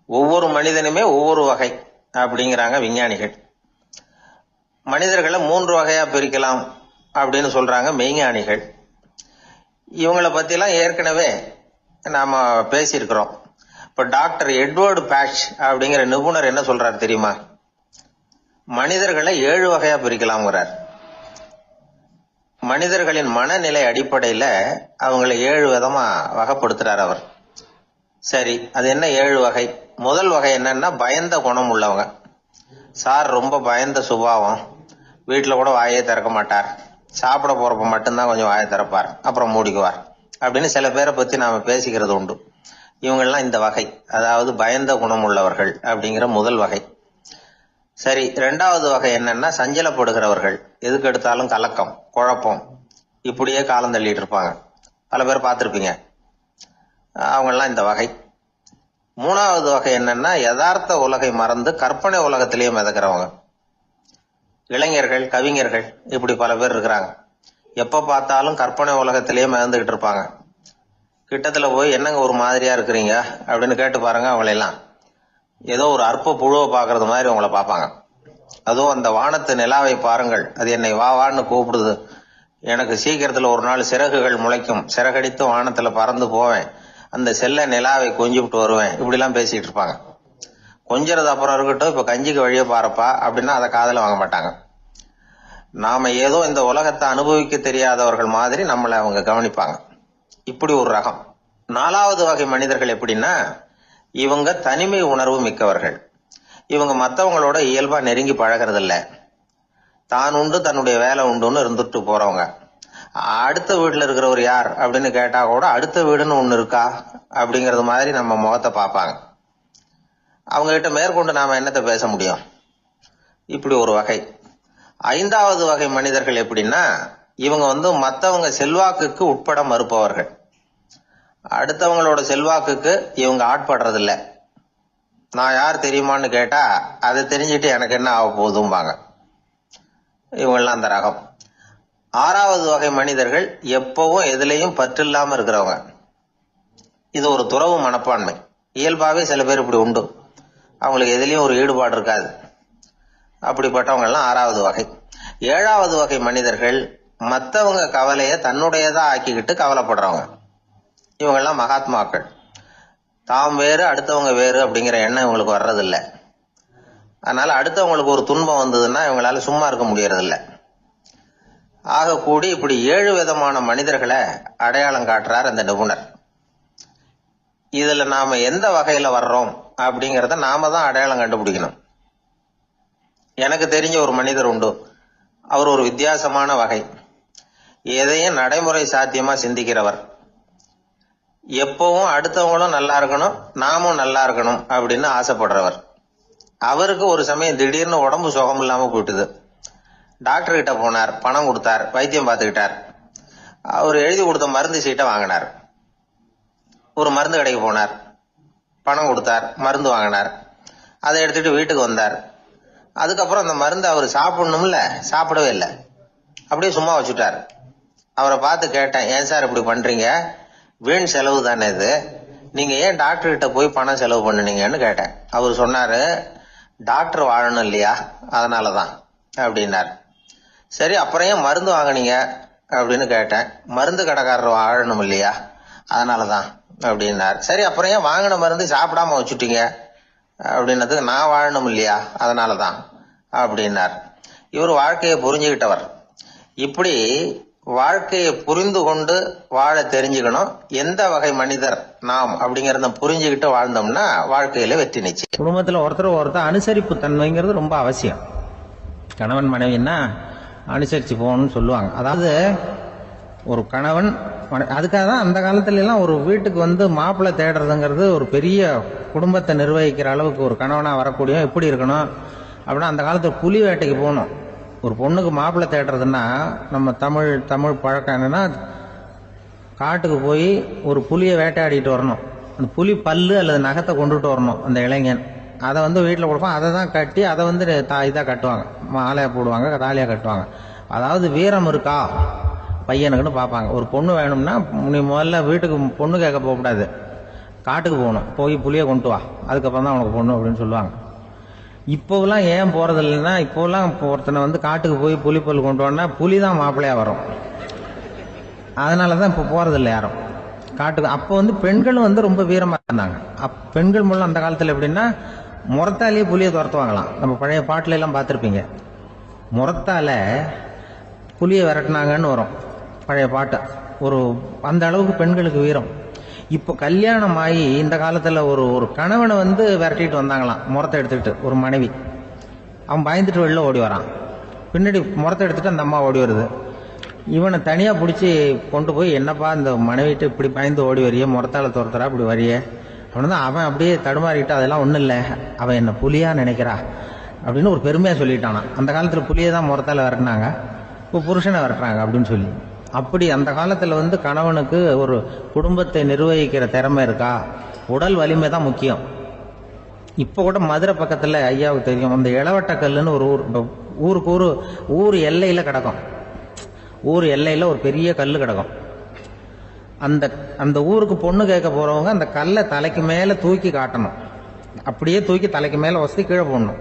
ஒவ்வொரு மனிதனுமே ஒவ்வொரு வகை அப்படிங்கிறாங்க விஞ்ஞானிகள். மனிதர்களை 3 வகையா பிரிக்கலாம் அப்படின்னு சொல்றாங்க மெய்ஞானிகள். இவங்களை பத்திலாம் ஏற்கனவே நாம பேசியிருக்கிறோம். இப்ப டாக்டர் எட்வர்டு பேட்ச் அப்படிங்கிற நிபுணர் என்ன சொல்றாரு தெரியுமா? மனிதர்களை 7 வகையா பிரிக்கலாம்ங்கிறார். மனிதர்களின் மனநிலை அடிப்படையில அவங்களை 7 விதமா வகைப்படுத்துறார் அவர். சரி, அது என்ன 7 வகை? முதல் வகை என்னன்னா, பயந்த குணம் உள்ளவங்க. சார் ரொம்ப பயந்த சுபாவம், வீட்டுல கூட வாயே திறக்க மாட்டார், சாப்பிட போறப்ப மட்டும்தான் கொஞ்சம் வாயை திறப்பார், அப்புறம் மூடிக்குவார் அப்படின்னு சில பேரை பத்தி நாம பேசிக்கிறது உண்டு. இவங்கெல்லாம் இந்த வகை, அதாவது பயந்த குணம் உள்ளவர்கள் அப்படிங்கிற முதல் வகை. சரி, ரெண்டாவது வகை என்னன்னா சஞ்சலப்படுகிறவர்கள். எதுக்கு எடுத்தாலும் கலக்கம், குழப்பம், இப்படியே காலம் தள்ளிட்டு இருப்பாங்க. பல பேர் பார்த்திருப்பீங்க. அவங்கெல்லாம் இந்த வகை. மூணாவது வகை என்னன்னா யதார்த்த உலகை மறந்து கற்பனை உலகத்திலேயே மிதக்கிறவங்க. இளைஞர்கள், கவிஞர்கள், இப்படி பல பேர் இருக்கிறாங்க. எப்ப பார்த்தாலும் கற்பனை உலகத்திலேயே மிதந்துகிட்டு இருப்பாங்க. கிட்டத்துல போய் என்னங்க ஒரு மாதிரியா இருக்கிறீங்க அப்படின்னு கேட்டு பாருங்க. அவங்களெல்லாம் ஏதோ ஒரு அற்ப புழுவை பாக்குறது மாதிரி உங்களை பார்ப்பாங்க. அதுவும் அந்த வானத்து நிலாவை பாருங்கள், அது என்னை வா வான்னு கூப்பிடுது, எனக்கு சீக்கிரத்துல ஒரு நாள் சிறகுகள் முளைக்கும், சிறகடித்து வானத்துல பறந்து போவேன், அந்த செல்ல நிலாவை கொஞ்சிவிட்டு வருவேன், இப்படிலாம் பேசிட்டு இருப்பாங்க. கொஞ்சிறது அப்புறம் இருக்கட்டும், இப்ப கஞ்சிக்கு வழியே பாருப்பா அப்படின்னா அதை காதுல வாங்க மாட்டாங்க. நாம ஏதோ இந்த உலகத்தை அனுபவிக்க தெரியாதவர்கள் மாதிரி நம்மளை அவங்க கவனிப்பாங்க. இப்படி ஒரு ரகம். நாலாவது வகை மனிதர்கள் எப்படின்னா, இவங்க தனிமை உணர்வு மிக்கவர்கள். இவங்க மற்றவங்களோட இயல்பா நெருங்கி பழகிறதில்ல. தான் உண்டு தன்னுடைய வேலை உண்டுன்னு இருந்துட்டு போறவங்க. அடுத்த வீட்டுல இருக்கிறவர் யார் அப்படின்னு கேட்டா கூட அடுத்த வீடுன்னு ஒண்ணு இருக்கா அப்படிங்கறது மாதிரி நம்ம முகத்தை பார்ப்பாங்க. அவங்க கிட்ட மேற்கொண்டு நாம என்னத்தை பேச முடியும்? இப்படி ஒரு வகை. ஐந்தாவது வகை மனிதர்கள் எப்படின்னா, இவங்க மற்றவங்க செல்வாக்குக்கு உட்பட மறுப்பவர்கள். அடுத்தவங்களோட செல்வாக்குக்கு இவங்க ஆட்படுறதில்ல. நான் யார் தெரியுமான்னு கேட்டா அதை தெரிஞ்சுட்டு எனக்கு என்ன ஆக போகுதும்பாங்க. இவங்கெல்லாம் அந்த ரகம். ஆறாவது வகை மனிதர்கள் எப்பவும் எதுலையும் பற்றில்லாம இருக்கிறவங்க. இது ஒரு துறவு மனப்பான்மை. இயல்பாவே சில பேர் இப்படி உண்டு. அவங்களுக்கு எதுலயும் ஒரு ஈடுபாடு இருக்காது. அப்படிப்பட்டவங்க எல்லாம் ஆறாவது வகை. ஏழாவது வகை மனிதர்கள் மற்றவங்க கவலைய தன்னுடையதா ஆக்கிக்கிட்டு கவலைப்படுறவங்க. இவங்கெல்லாம் மகாத்மாக்கள். தாம் வேறு அடுத்தவங்க வேறு அப்படிங்கிற எண்ணம் இவங்களுக்கு வர்றதில்லை. அதனால அடுத்தவங்களுக்கு ஒரு துன்பம் வந்ததுன்னா இவங்களால சும்மா இருக்க முடியறதில்ல. ஆக கூடி இப்படி 7 விதமான மனிதர்களை அடையாளம் காட்டுறார் அந்த நிபுணர். இதுல நாம எந்த வகையில வர்றோம் அப்படிங்கறத நாம தான் அடையாளம் கண்டுபிடிக்கணும். எனக்கு தெரிஞ்ச ஒரு மனிதர் உண்டு. அவர் ஒரு வித்தியாசமான வகை. எதையும் நடைமுறை சாத்தியமா சிந்திக்கிறவர். எப்பவும் அடுத்தவங்களும் நல்லா இருக்கணும், நாமும் நல்லா இருக்கணும் அப்படின்னு ஆசைப்படுறவர். அவருக்கு ஒரு சமயம் திடீர்னு உடம்பு சுகம் இல்லாம போயிட்டுது. டாக்டர் கிட்ட போனார், பணம் கொடுத்தார், வைத்தியம் பார்த்துக்கிட்டார். அவர் எழுதி கொடுத்த மருந்து சீட்டை வாங்கினார். ஒரு மருந்து கடைக்கு போனார், பணம் கொடுத்தார், மருந்து வாங்கினார். அதை எடுத்துட்டு வீட்டுக்கு வந்தார். அதுக்கப்புறம் அந்த மருந்து அவர் சாப்பிடணும்ல, சாப்பிடவே இல்லை. அப்படியே சும்மா வச்சுட்டார். அவரை பார்த்து கேட்டேன், ஏன் சார் இப்படி பண்றீங்க? வீண் செலவு தானே இது, நீங்க ஏன் டாக்டர் கிட்ட போய் பணம் செலவு பண்ணுனீங்கன்னு கேட்டேன். அவர் சொன்னாரு, டாக்டர் வாழணும் இல்லையா, அதனாலதான் அப்படின்னார். சரி, அப்புறம் ஏன் மருந்து வாங்கினீங்க அப்படின்னு கேட்டேன். மருந்து கடைக்காரர் வாழணும் இல்லையா, அதனாலதான் அப்படின்னார். சரி, அப்புறம் ஏன் வாங்கின மருந்து சாப்பிடாம வச்சுட்டீங்க அப்படின்னதுக்கு, நான் வாழணும் இல்லையா அதனாலதான் அப்படின்னார். இவர் வாழ்க்கையை புரிஞ்சுக்கிட்டவர். இப்படி வாழ்க்கையை புரிந்து கொண்டு வாழ தெரிஞ்சுக்கணும். எந்த வகை மனிதர் நாம் அப்படிங்கறத புரிஞ்சுக்கிட்டு வாழ்ந்தோம்னா வாழ்க்கையில வெற்றி நிச்சயம். குடும்பத்துல ஒருத்தர் அனுசரிப்பு தன்மைங்கிறது ரொம்ப அவசியம். கணவன் மனைவின்னா அனுசரிச்சு போகணும்னு சொல்லுவாங்க. அதாவது ஒரு கணவன், அதுக்காக தான் அந்த காலத்துல எல்லாம் ஒரு வீட்டுக்கு மாப்பிள்ளை தேடுறதுங்கிறது ஒரு பெரிய குடும்பத்தை நிர்வகிக்கிற அளவுக்கு ஒரு கணவனா வரக்கூடிய எப்படி இருக்கணும் அப்படின்னா, அந்த காலத்துல புலி வேட்டைக்கு போகணும். ஒரு பொண்ணுக்கு மாப்பிள்ளை தேடுறதுன்னா நம்ம தமிழ் பழக்கம் என்னன்னா, காட்டுக்கு போய் ஒரு புலியை வேட்டையாடிட்டு வரணும். அந்த புலி பல்லு அல்லது நகத்தை கொண்டுட்டு வரணும் அந்த இளைஞன். அதை வீட்டில் கொடுப்பான். அதை தான் கட்டி அதை இதாக கட்டுவாங்க, மாலையாக போடுவாங்க, தாலியாக கட்டுவாங்க. அதாவது வீரம் இருக்கா பையனுக்குன்னு பார்ப்பாங்க. ஒரு பொண்ணு வேணும்னா நீ முதல்ல வீட்டுக்கு பொண்ணு கேட்க போகக்கூடாது, காட்டுக்கு போகணும், போய் புலியை கொண்டு வா, அதுக்கப்புறம் தான் உனக்கு பொண்ணு அப்படின்னு சொல்லுவாங்க. இப்போலாம் ஏன் போறது இல்லைன்னா, இப்போலாம் ஒருத்தனை காட்டுக்கு போய் புலிப்பல் கொண்டு வரனா புலி தான் மாப்பிள்ளையா வரும். அதனாலதான் இப்ப போறதில்லை யாரும் காட்டுக்கு. அப்போ பெண்களும் ரொம்ப வீரமா இருந்தாங்க. பெண்கள் மூலம் அந்த காலத்துல எப்படின்னா, முறத்தாலேயே புலியை துரத்துவாங்களாம். நம்ம பழைய பாட்டுல எல்லாம் பார்த்திருப்பீங்க. முறத்தால புலியை விரட்டினாங்கன்னு வரும் பழைய பாட்டு. அந்த அளவுக்கு பெண்களுக்கு வீரம். இப்போ கல்யாணம் ஆகி இந்த காலத்துல ஒரு கணவனை விரட்டிட்டு வந்தாங்களாம் முறத்தை எடுத்துக்கிட்டு. ஒரு மனைவி அவன் பயந்துட்டு வெளில ஓடி வரான். பின்னாடி முறத்தை எடுத்துட்டு அந்த அம்மா ஓடி வருது. இவனை தனியா பிடிச்சி கொண்டு போய், என்னப்பா இந்த மனைவிட்டு இப்படி பயந்து ஓடி வரிய, முறத்தால துரத்துறா இப்படி வரிய அப்படின்னு. அவன் அப்படியே தடுமாறிட்டு, அதெல்லாம் ஒண்ணும் இல்லை, அவன் என்ன புலியா நினைக்கிறா, அப்படின்னு ஒரு பெருமையா சொல்லிட்டானா. அந்த காலத்துல புலியை தான் முறத்தால விரட்டினாங்க, இப்போ புருஷனை விரட்டுறாங்க அப்படின்னு சொல்லி. அப்படி அந்த காலத்துல கணவனுக்கு ஒரு குடும்பத்தை நிர்வகிக்கிற திறமை இருக்கா, உடல் வலிமை தான் முக்கியம். இப்ப கூட மதுரை பக்கத்துல ஐயாவுக்கு தெரியும், அந்த இளவட்டக்கல்லுன்னு ஒரு ஊருக்கு ஊர் எல்லையில கிடக்கும். ஊர் எல்லையில ஒரு பெரிய கல்லு கிடக்கும். அந்த ஊருக்கு பொண்ணு கேட்க போறவங்க அந்த கல்லை தலைக்கு மேல தூக்கி காட்டணும். அப்படியே தூக்கி தலைக்கு மேல வசதி கீழே போடணும்.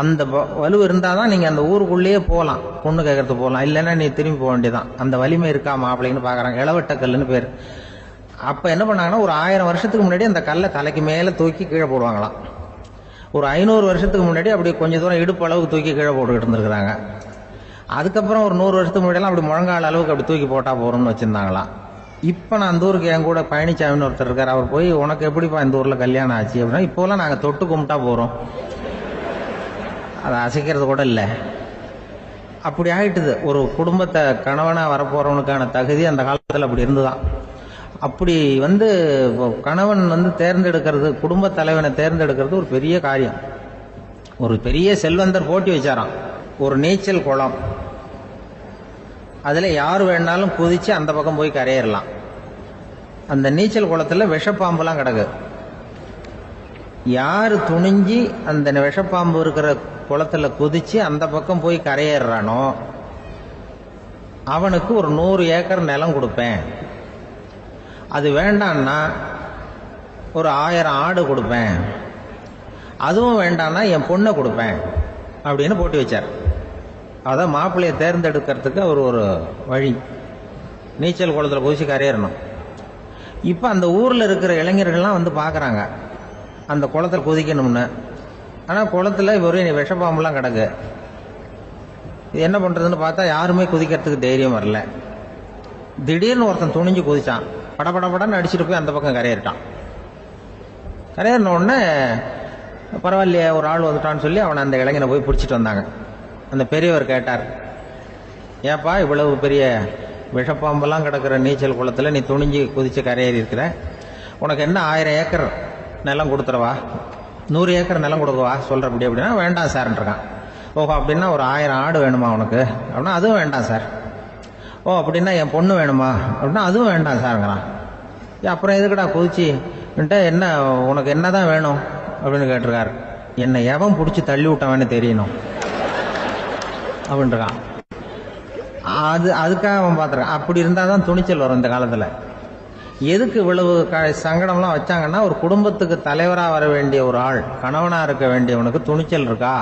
அந்த வலு இருந்தாதான் நீங்க அந்த ஊருக்குள்ளேயே போகலாம், பொண்ணு கேட்கறதுக்கு போகலாம். இல்லைன்னா நீ திரும்பி போக வேண்டியதான். அந்த வலிமை இருக்கா மாப்பிள்ளைன்னு பாக்குறாங்க. இளவட்டக்கல்லுன்னு பேர். அப்ப என்ன பண்ணாங்கன்னா, ஒரு 1000 வருஷத்துக்கு முன்னாடி அந்த கல்லை தலைக்கு மேல தூக்கி கீழே போடுவாங்களாம். ஒரு 500 வருஷத்துக்கு முன்னாடி அப்படி கொஞ்சம் தூரம் இடுப்பு அளவுக்கு தூக்கி கீழே போட்டுக்கிட்டு இருந்திருக்கிறாங்க. அதுக்கப்புறம் ஒரு 100 வருஷத்துக்கு முன்னாடியெல்லாம் அப்படி முழங்கால அளவுக்கு அப்படி தூக்கி போட்டா போறோம்னு வச்சிருந்தாங்களாம். இப்ப நான் அந்த ஊருக்கு என் கூட பழனிசாமின்னு ஒருத்தர் இருக்காரு. அவர் போய், உனக்கு எப்படிப்பா இந்த ஊர்ல கல்யாணம் ஆச்சு அப்படின்னா, இப்போலாம் நாங்க தொட்டு கும்பிட்டா போறோம், அதை அசைக்கிறது கூட இல்லை. அப்படி ஆயிட்டுது. ஒரு குடும்பத்தை கணவனா வரப்போறவனுக்கான தகுதி அந்த காலத்துல அப்படி இருந்துதான். அப்படி கணவன் தேர்ந்தெடுக்கிறது, குடும்ப தலைவனை தேர்ந்தெடுக்கிறது ஒரு பெரிய காரியம். ஒரு பெரிய செல்வந்தர் போட்டி வச்சாராம், ஒரு நீச்சல் குளம், அதுல யார் வேணாலும் குதிச்சு அந்த பக்கம் போய் கரையேறலாம். அந்த நீச்சல் குளத்துல விஷப்பாம்புலாம் கிடக்கு. யாரு துணிஞ்சி அந்த விஷப்பாம்பு இருக்கிற குளத்துல குதிச்சு அந்த பக்கம் போய் கரையேறானோ அவனுக்கு ஒரு 100 ஏக்கர் நிலம் கொடுப்பேன். அது வேண்டான்னா ஒரு 1000 ஆடு கொடுப்பேன். அதுவும் வேண்டான்னா என் பொண்ணை கொடுப்பேன் அப்படின்னு போட்டி வச்சார். அதான் மாப்பிள்ளையை தேர்ந்தெடுக்கிறதுக்கு அவர் ஒரு வழி, நீச்சல் குளத்துல குதிச்சு கரையேறணும். இப்ப அந்த ஊர்ல இருக்கிற இளைஞர்கள்லாம் பாக்குறாங்க அந்த குளத்துல குதிக்கணும்னு. ஆனா குளத்துல ஒரே விஷப்பாம்புலாம் கிடக்கு. இது என்ன பண்றதுன்னு பார்த்தா யாருமே குதிக்கிறதுக்கு தைரியம் வரல. திடீர்னு ஒருத்தன் துணிஞ்சு குதிச்சான். படபடன்னு அடிச்சுட்டு போய் அந்த பக்கம் கரையேறிட்டான். கரையேறின உடனே பரவாயில்லையே ஒரு ஆள் வந்துட்டான்னு சொல்லி அவனை அந்த இளைஞனை போய் பிடிச்சிட்டு வந்தாங்க. அந்த பெரியவர் கேட்டார், ஏப்பா இவ்வளவு பெரிய விஷப்பாம்பெல்லாம் கிடக்கிற நீச்சல் குளத்துல நீ துணிஞ்சு குதிச்சு கரையேறி இருக்கிற, உனக்கு என்ன 1000 ஏக்கர் நிலம் கொடுத்துறவா, 100 ஏக்கர் நிலம் கொடுக்கவா சொல்ற அப்படின்னா வேண்டாம் சார்ன்றான். ஓஹோ அப்படின்னா ஒரு 1000 ஆடு வேணுமா உனக்கு அப்படின்னா அதுவும் வேண்டாம் சார். ஓ அப்படின்னா என் பொண்ணு வேணுமா அப்படின்னா அதுவும் வேண்டாம் சாருங்கிறான். அப்புறம் எதுக்குடா குதிச்சு என்ன உனக்கு என்னதான் வேணும் அப்படின்னு கேட்டிருக்காரு. என்னை எவன் பிடிச்சி தள்ளி விட்டவன்னு தெரியணும் அப்படின்றான். அதுக்காக அவன் பார்த்துருக்கான். அப்படி இருந்தாதான் துணிச்சல் வரும் இந்த காலத்துல. எதுக்கு இவ்வளவு சங்கடம்லாம் வச்சாங்கன்னா, ஒரு குடும்பத்துக்கு தலைவராக வர வேண்டிய ஒரு ஆள், கணவனா இருக்க வேண்டியவனுக்கு துணிச்சல் இருக்கா,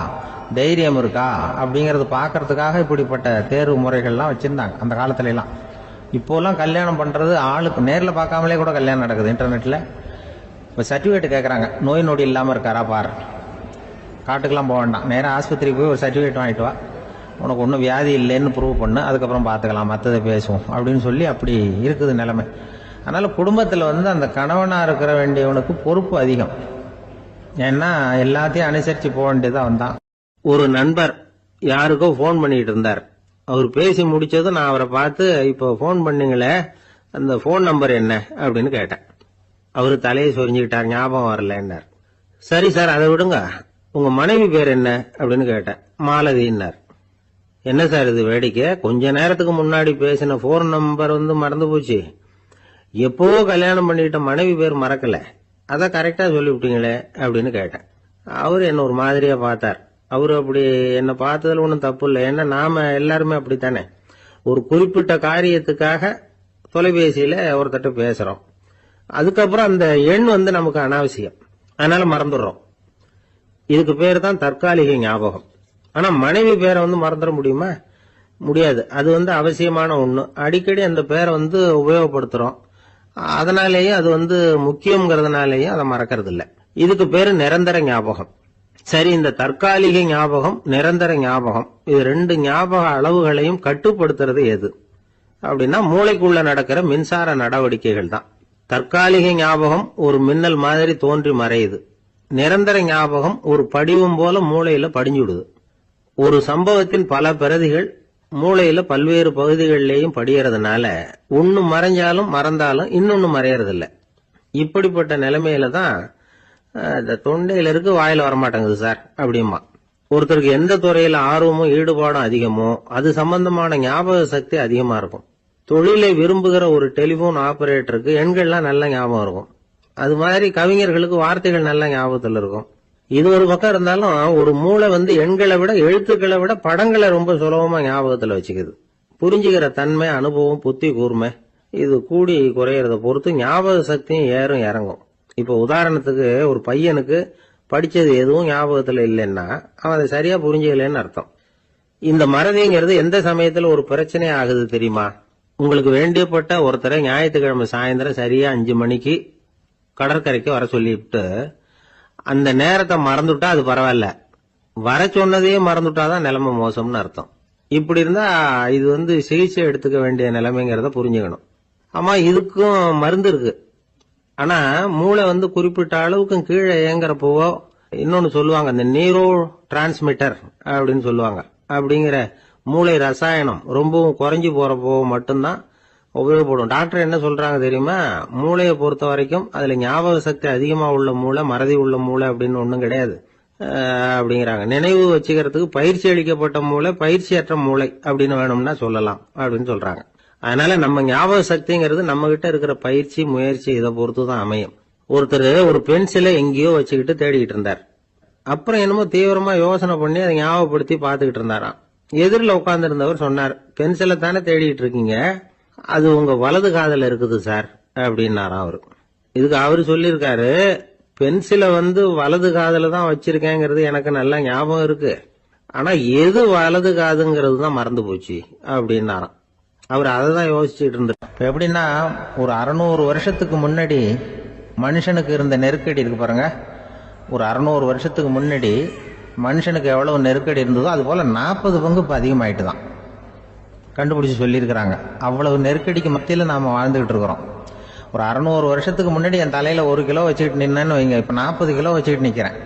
தைரியம் இருக்கா அப்படிங்கறது பாக்கிறதுக்காக இப்படிப்பட்ட தேர்வு முறைகள்லாம் வச்சிருந்தாங்க அந்த காலத்துல எல்லாம். இப்போலாம் கல்யாணம் பண்றது ஆளுக்கு நேர்ல பார்க்காமலே கூட கல்யாணம் நடக்குது இன்டர்நெட்ல. இப்ப சர்டிபிகேட் கேட்கறாங்க, நோய் நொடி இல்லாம இருக்காரா பாரு. காட்டுக்கெல்லாம் போக வேண்டாம், நேரம் ஆஸ்பத்திரிக்கு போய் ஒரு சர்டிபிகேட் வாங்கிட்டு வா, உனக்கு ஒன்றும் வியாதி இல்லைன்னு ப்ரூவ் பண்ணு, அதுக்கப்புறம் பார்த்துக்கலாம், மற்றதை பேசுவோம் அப்படின்னு சொல்லி அப்படி இருக்குது நிலைமை. அதனால குடும்பத்தில் அந்த கணவனா இருக்கிற வேண்டியவனுக்கு பொறுப்பு அதிகம். ஏன்னா எல்லாத்தையும் அனுசரிச்சு போக வேண்டியதான் வந்தான். ஒரு நண்பர் யாருக்கோ போன் பண்ணிட்டு இருந்தார். அவர் பேசி முடிச்சதும் நான் அவரை பார்த்து, இப்போ போன் பண்ணீங்களே அந்த போன் நம்பர் என்ன அப்படின்னு கேட்டேன். அவரு தலையை சொரிஞ்சுக்கிட்டார், ஞாபகம் வரலன்னார். சரி சார் அதை விடுங்க, உங்க மனைவி பேர் என்ன அப்படின்னு கேட்டேன். மாலதின்னார். என்ன சார் இது வேடிக்கை, கொஞ்ச நேரத்துக்கு முன்னாடி பேசின போன் நம்பர் மறந்து போச்சு, எப்போ கல்யாணம் பண்ணிட்ட மனைவி பேர் மறக்கல, அதான் கரெக்டா சொல்லிவிட்டீங்களே அப்படின்னு கேட்டேன். அவரு என்ன ஒரு மாதிரியா பார்த்தார். அவரு அப்படி என்ன பார்த்ததுல ஒன்றும் தப்பு இல்லை, ஏன்னா நாம எல்லாருமே அப்படித்தானே, ஒரு குறிப்பிட்ட காரியத்துக்காக தொலைபேசியில ஒருத்தட்ட பேசுறோம், அதுக்கப்புறம் அந்த எண் நமக்கு அனாவசியம், அதனால மறந்துடுறோம். இதுக்கு பேர் தான் தற்காலிக ஞாபகம். ஆனா மனைவி பேரை மறந்துட முடியுமா? முடியாது. அது அவசியமான ஒண்ணு. அடிக்கடி அந்த பேரை உபயோகப்படுத்துறோம், அதனாலேயே அது முக்கியங்கிறதுனாலேயே அதை மறக்கிறது இல்ல. இதுக்கு பேரு நிரந்தர ஞாபகம். சரி, இந்த தற்காலிக ஞாபகம், நிரந்தர ஞாபகம், இது ரெண்டு ஞாபக அளவுகளையும் கட்டுப்படுத்துறது எது அப்படின்னா மூளைக்குள்ள நடக்கிற மின்சார நடவடிக்கைகள் தான். தற்காலிக ஞாபகம் ஒரு மின்னல் மாதிரி தோன்றி மறையுது. நிரந்தர ஞாபகம் ஒரு படிவம் போல மூளையில படிஞ்சுடுது. ஒரு சம்பவத்தின் பல பிரதிகள் மூளையில பல்வேறு பகுதிகளிலேயும் படியறதுனால ஒன்னு மறைஞ்சாலும் மறந்தாலும் இன்னொன்னு மறையறதில்ல. இப்படிப்பட்ட நிலைமையில தான் இந்த தொண்டையில இருக்கு வாயில வரமாட்டேங்குது சார் அப்படிமா. ஒருத்தருக்கு எந்த துறையில ஆர்வமும் ஈடுபாடும் அதிகமோ அது சம்பந்தமான ஞாபக சக்தி அதிகமா இருக்கும். தொழிலை விரும்புகிற ஒரு டெலிபோன் ஆபரேட்டருக்கு எண்கள்லாம் நல்ல ஞாபகம் இருக்கும். அது மாதிரி கவிஞர்களுக்கு வார்த்தைகள் நல்ல ஞாபகத்தில் இருக்கும். இது ஒரு பக்கம் இருந்தாலும் ஒரு மூளை எண்களை விட எழுத்துக்களை விட படங்களை ரொம்ப சுலபமா ஞாபகத்துல வச்சுக்குது. புரிஞ்சுக்கிற தன்மை, அனுபவம், புத்தி கூர்மை இது கூடி குறையறத பொறுத்து ஞாபக சக்தியும் ஏறும் இறங்கும். இப்ப உதாரணத்துக்கு ஒரு பையனுக்கு படிச்சது எதுவும் ஞாபகத்துல இல்லைன்னா அவன் அதை சரியா புரிஞ்சுக்கலன்னு அர்த்தம். இந்த மறதிங்கிறது எந்த சமயத்துல ஒரு பிரச்சனை ஆகுது தெரியுமா? உங்களுக்கு வேண்டியப்பட்ட ஒருத்தரை ஞாயிற்றுக்கிழமை சாயந்தரம் சரியா 5 மணிக்கு கடற்கரைக்கு வர சொல்லிவிட்டு அந்த நேரத்தை மறந்துட்டா அது பரவாயில்ல, வர சொன்னதையே மறந்துட்டாதான் நிலைமை மோசம்னு அர்த்தம். இப்படி இருந்தா இது சிகிச்சை எடுத்துக்க வேண்டிய நிலைமைங்கிறத புரிஞ்சுக்கணும். ஆமா, இதுக்கும் மருந்து இருக்கு. ஆனா மூளை குறிப்பிட்ட அளவுக்கும் கீழே இயங்குறப்போவோ இன்னொன்னு சொல்லுவாங்க, இந்த நியூரோ டிரான்ஸ்மிட்டர் அப்படின்னு சொல்லுவாங்க. அப்படிங்கிற மூளை ரசாயனம் ரொம்பவும் குறைஞ்சு போறப்போ மட்டும்தான் உபயோகப்படும். டாக்டர் என்ன சொல்றாங்க தெரியுமா? மூளையை பொறுத்த வரைக்கும் அதுல ஞாபக சக்தி அதிகமா உள்ள மூளை, மறதி உள்ள மூளை அப்படின்னு ஒண்ணும் கிடையாது அப்படிங்கிறாங்க. நினைவு வச்சுக்கிறதுக்கு பயிற்சி அளிக்கப்பட்ட மூளை, பயிற்சியற்ற மூளை அப்படின்னு வேணும்னா சொல்லலாம் அப்படின்னு சொல்றாங்க. அதனால நம்ம ஞாபக சக்திங்கிறது நம்ம கிட்ட இருக்கிற பயிற்சி, முயற்சி இதை பொறுத்துதான் அமையும். ஒருத்தர் ஒரு பென்சிலை எங்கேயோ வச்சுக்கிட்டு தேடிக்கிட்டு இருந்தார். அப்புறம் என்னமோ தீவிரமா யோசனை பண்ணி அதை ஞாபகப்படுத்தி பாத்துக்கிட்டு இருந்தாராம். எதிரில் உட்கார்ந்து இருந்தவர் சொன்னார், பென்சிலை தானே தேடிட்டு இருக்கீங்க, அது உங்க வலது காதுல இருக்குது சார் அப்படின்னாராம் அவரு. இதுக்கு அவரு சொல்லியிருக்காரு, பென்சிலை வலது காதுல தான் வச்சிருக்கேங்கிறது எனக்கு நல்லா ஞாபகம் இருக்கு, ஆனா எது வலது காதுங்கிறது தான் மறந்து போச்சு அப்படின்னாராம். அவர் அதை தான் யோசிச்சுட்டு இருந்தார். இப்ப எப்படின்னா, ஒரு 600 வருஷத்துக்கு முன்னாடி மனுஷனுக்கு இருந்த நெருக்கடி இருக்கு பாருங்க. ஒரு 600 வருஷத்துக்கு முன்னாடி மனுஷனுக்கு எவ்வளவு நெருக்கடி இருந்ததோ அது போல 40 பங்கு இப்ப அதிகமாயிட்டு தான் கண்டுபிடிச்சு சொல்லியிருக்கிறாங்க. அவ்வளவு நெருக்கடிக்கு மத்தியில நாம வாழ்ந்துகிட்டு இருக்கிறோம். ஒரு 600 வருஷத்துக்கு முன்னாடி என் தலையில 1 கிலோ வச்சுக்கிட்டு நின்னேன்னு வைங்க, இப்ப 40 கிலோ வச்சுக்கிட்டு நிக்கிறேன்.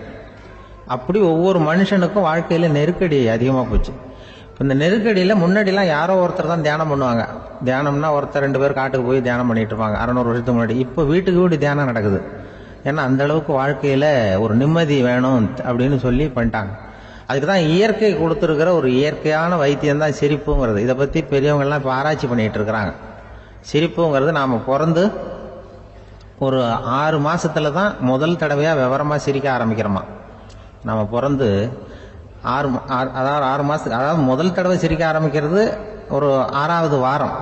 அப்படி ஒவ்வொரு மனுஷனுக்கும் வாழ்க்கையில நெருக்கடி அதிகமா போச்சு. இந்த நெருக்கடியில முன்னாடிலாம் யாரோ ஒருத்தர் தான் தியானம் பண்ணுவாங்க. தியானம்னா ஒருத்தர் 2 பேர் காட்டுக்கு போய் தியானம் பண்ணிட்டு இருப்பாங்க 600 வருஷத்துக்கு முன்னாடி. இப்ப வீட்டுக்கு வீடு தியானம் நடக்குது. ஏன்னா அந்த அளவுக்கு வாழ்க்கையில ஒரு நிம்மதி வேணும் அப்படின்னு சொல்லி பண்ணிட்டாங்க. அதுக்குதான் இயற்கை கொடுத்துருக்கிற ஒரு இயற்கையான வைத்தியம் தான் சிரிப்புங்கிறது. இதை பத்தி பெரியவங்க எல்லாம் இப்ப ஆராய்ச்சி பண்ணிட்டு இருக்கிறாங்க. சிரிப்புங்கிறது நாம பிறந்து ஒரு 6 மாசத்துல தான் முதல் தடவையா விவரமா சிரிக்க ஆரம்பிக்கிறோமா. நம்ம பிறந்து 6 மாசத்துக்கு, அதாவது முதல் தடவை சிரிக்க ஆரம்பிக்கிறது ஒரு 6வது வாரம்,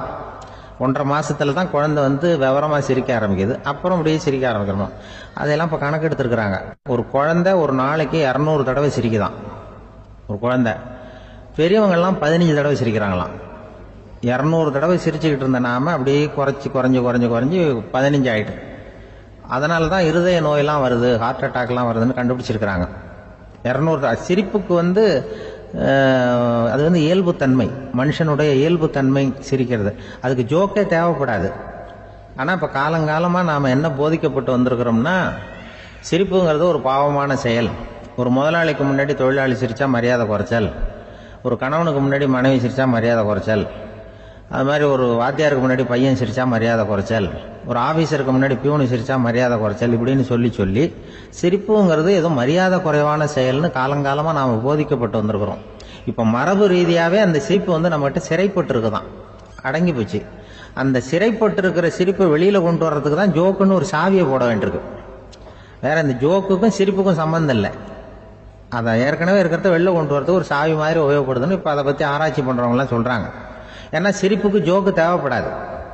1.5 மாசத்துல தான் குழந்தை விவரமா சிரிக்க ஆரம்பிக்குது. அப்புறம் அப்படியே சிரிக்க ஆரம்பிக்கிறோம். அதெல்லாம் இப்ப கணக்கு எடுத்திருக்கிறாங்க. ஒரு குழந்தை ஒரு நாளைக்கு 200 தடவை சிரிக்குதான் ஒரு குழந்தை. பெரியவங்க எல்லாம் 15 தடவை சிரிக்கிறாங்களாம். 200 தடவை சிரிச்சுக்கிட்டு இருந்த நாம அப்படியே குறைஞ்சு 15 ஆயிட்டு. அதனாலதான் இருதய நோயெல்லாம் வருது, ஹார்ட் அட்டாக் எல்லாம் வருதுன்னு கண்டுபிடிச்சிருக்கிறாங்க. 200 சிரிப்புக்கு அது இயல்புத்தன்மை, மனுஷனுடைய இயல்புத்தன்மை சிரிக்கிறது. அதுக்கு ஜோக்கே தேவைப்படாது. ஆனா இப்ப காலங்காலமா நாம என்ன போதிக்கப்பட்டு வந்திருக்கிறோம்னா, சிரிப்புங்கிறது ஒரு பாவமான செயல். ஒரு முதலாளிக்கு முன்னாடி தொழிலாளி சிரிச்சா மரியாதை குறைச்சல், ஒரு கணவனுக்கு முன்னாடி மனைவி சிரிச்சா மரியாதை குறைச்சல், அது மாதிரி ஒரு வாத்தியாருக்கு முன்னாடி பையன் சிரிச்சா மரியாதை குறைச்சல், ஒரு ஆபீசருக்கு முன்னாடி பியூனு சிரிச்சா மரியாதை குறைச்சல், இப்படின்னு சொல்லி சிரிப்புங்கிறது ஏதோ மரியாதை குறைவான செயல்னு காலங்காலமா நாம போதிக்கப்பட்டு வந்திருக்கிறோம். இப்ப மரபு ரீதியாவே அந்த சிரிப்பு நம்ம கிட்ட சிறைப்பட்டு இருக்குதான், அடங்கி போச்சு. அந்த சிறைப்பட்டு இருக்கிற சிரிப்பை வெளியில கொண்டு வர்றதுக்கு தான் ஜோக்குன்னு ஒரு சாவியை போட வேண்டியிருக்கு. வேற இந்த ஜோக்குக்கும் சிரிப்புக்கும் சம்பந்தம் இல்லை. அதை ஏற்கனவே இருக்கிறத வெளில கொண்டு வரதுக்கு ஒரு சாவி மாதிரி உபயோகப்படுதுன்னு இப்ப அதை பத்தி ஆராய்ச்சி பண்றவங்க எல்லாம் சொல்றாங்க. ஏன்னா சிரிப்புக்கு ஜோக்கு தேவைப்படாது.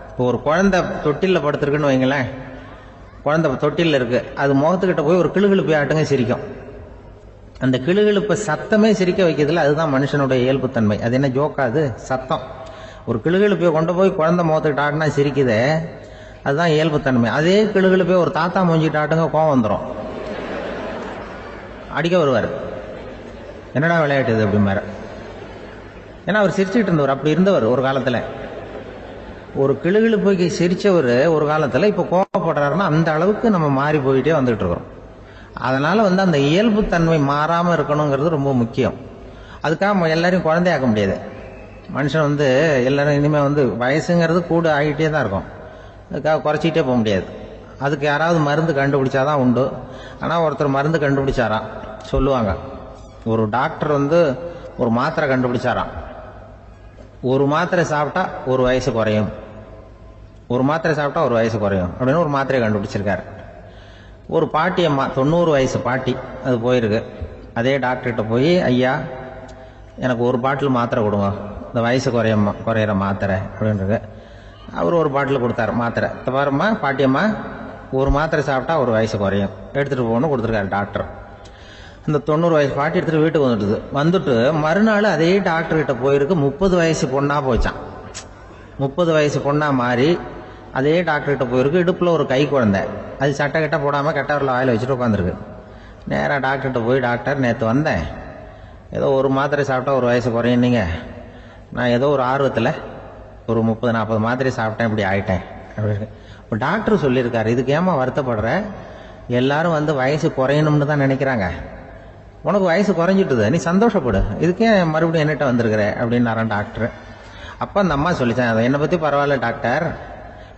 இப்போ ஒரு குழந்தை தொட்டில படுத்திருக்குன்னு வைங்களேன், குழந்தை தொட்டில இருக்கு, அது முகத்துக்கிட்ட போய் ஒரு கிளுகிழுப்பு ஆட்டுங்க சிரிக்கும். அந்த கிளுகிழுப்ப சத்தமே சிரிக்க வைக்கிறதுல அதுதான் மனுஷனுடைய இயல்புத்தன்மை. அது என்ன ஜோக்காது? சத்தம். ஒரு கிளுகிழுப்பைய கொண்டு போய் குழந்தை முகத்துக்கிட்ட ஆட்டினா சிரிக்குதே, அதுதான் இயல்புத்தன்மை. அதே கிளுகிழுப்பைய ஒரு தாத்தா மூஞ்சிட்டு ஆட்டுங்க, கோவம் வந்துடும், அடிக்க வருவார். என்னடா விளையாட்டு இது அப்படிமாரு. ஏன்னா அவர் சிரிச்சுட்டு இருந்தவர், அப்படி இருந்தவர் ஒரு காலத்துல. ஒரு கிளுகிழுப்பைக்கு சிரிச்சவர் ஒரு காலத்துல இப்ப கோவப்படுறாருன்னா அந்த அளவுக்கு நம்ம மாறி போயிட்டே வந்துட்டு இருக்கிறோம். அதனால அந்த இயல்புத்தன்மை மாறாம இருக்கணுங்கிறது ரொம்ப முக்கியம். அதுக்காக எல்லாரையும் குழந்தையாக்க முடியாது. மனுஷன் எல்லாரும் இனிமே வயசுங்கிறது கூட ஆகிட்டே தான் இருக்கும். அதுக்காக குறைச்சிக்கிட்டே போக முடியாது. அதுக்கு யாராவது மருந்து கண்டுபிடிச்சாதான் உண்டு. ஆனா ஒருத்தர் மருந்து கண்டுபிடிச்சாராம், சொல்லுவாங்க, ஒரு டாக்டர் வந்து ஒரு மாத்திரை கண்டுபிடிச்சாராம். ஒரு மாத்திரை சாப்பிட்டா ஒரு வயசு குறையும், ஒரு மாத்திரை சாப்பிட்டா ஒரு வயசு குறையும் அப்படின்னு ஒரு மாத்திரையை கண்டுபிடிச்சிருக்காரு. ஒரு பாட்டி அம்மா, 90 வயசு பாட்டி, அது போயிருக்கு. அதே டாக்டர்கிட்ட போய், ஐயா எனக்கு ஒரு பாட்டில் மாத்திரை கொடுங்க, இந்த வயசு குறையிற மாத்திரை அப்படின்றது. அவர் ஒரு பாட்டில் கொடுத்தாரு மாத்திரை. பாரும்மா பாட்டியம்மா, ஒரு மாத்திரை சாப்பிட்டா ஒரு வயசு குறையும், எடுத்துகிட்டு போகணும்னு கொடுத்துருக்காரு டாக்டர். அந்த 90 வயசு பாட்டி எடுத்துகிட்டு வீட்டுக்கு வந்துட்டு மறுநாள் அதே டாக்டர்கிட்ட போயிருக்கு. 30 வயசு பொண்ணா போச்சான். 30 வயசு பொண்ணா மாறி அதே டாக்டர்கிட்ட போயிருக்கு. இடுப்பில் ஒரு கை குழந்தை, அது சட்டை கட்ட போடாமல் கட்டவரில் வாயில் வச்சுட்டு உட்காந்துருக்கு. நேராக டாக்டர்கிட்ட போய், டாக்டர் நேற்று வந்தேன், ஏதோ ஒரு மாத்திரை சாப்பிட்டா ஒரு வயசு குறையுன்னீங்க, நான் ஏதோ ஒரு ஆர்வத்தில் ஒரு 30-40 மாத்திரை சாப்பிட்டேன், இப்படி ஆயிட்டேன் அப்படின்னு. இப்போ டாக்டர் சொல்லியிருக்காரு, இதுக்கு ஏமா வருத்தப்படுற, எல்லாரும் வந்து வயசு குறையணும்னு தான் நினைக்கிறாங்க, உனக்கு வயசு குறைஞ்சிட்டுது, நீ சந்தோஷப்படு, இதுக்கே மறுபடியும் என்னட்ட வந்திருக்கிற அப்படின்னாரான் டாக்டர். அப்போ அந்த அம்மா சொல்லிச்சேன், அதை என்னை பற்றி பரவாயில்ல டாக்டர்,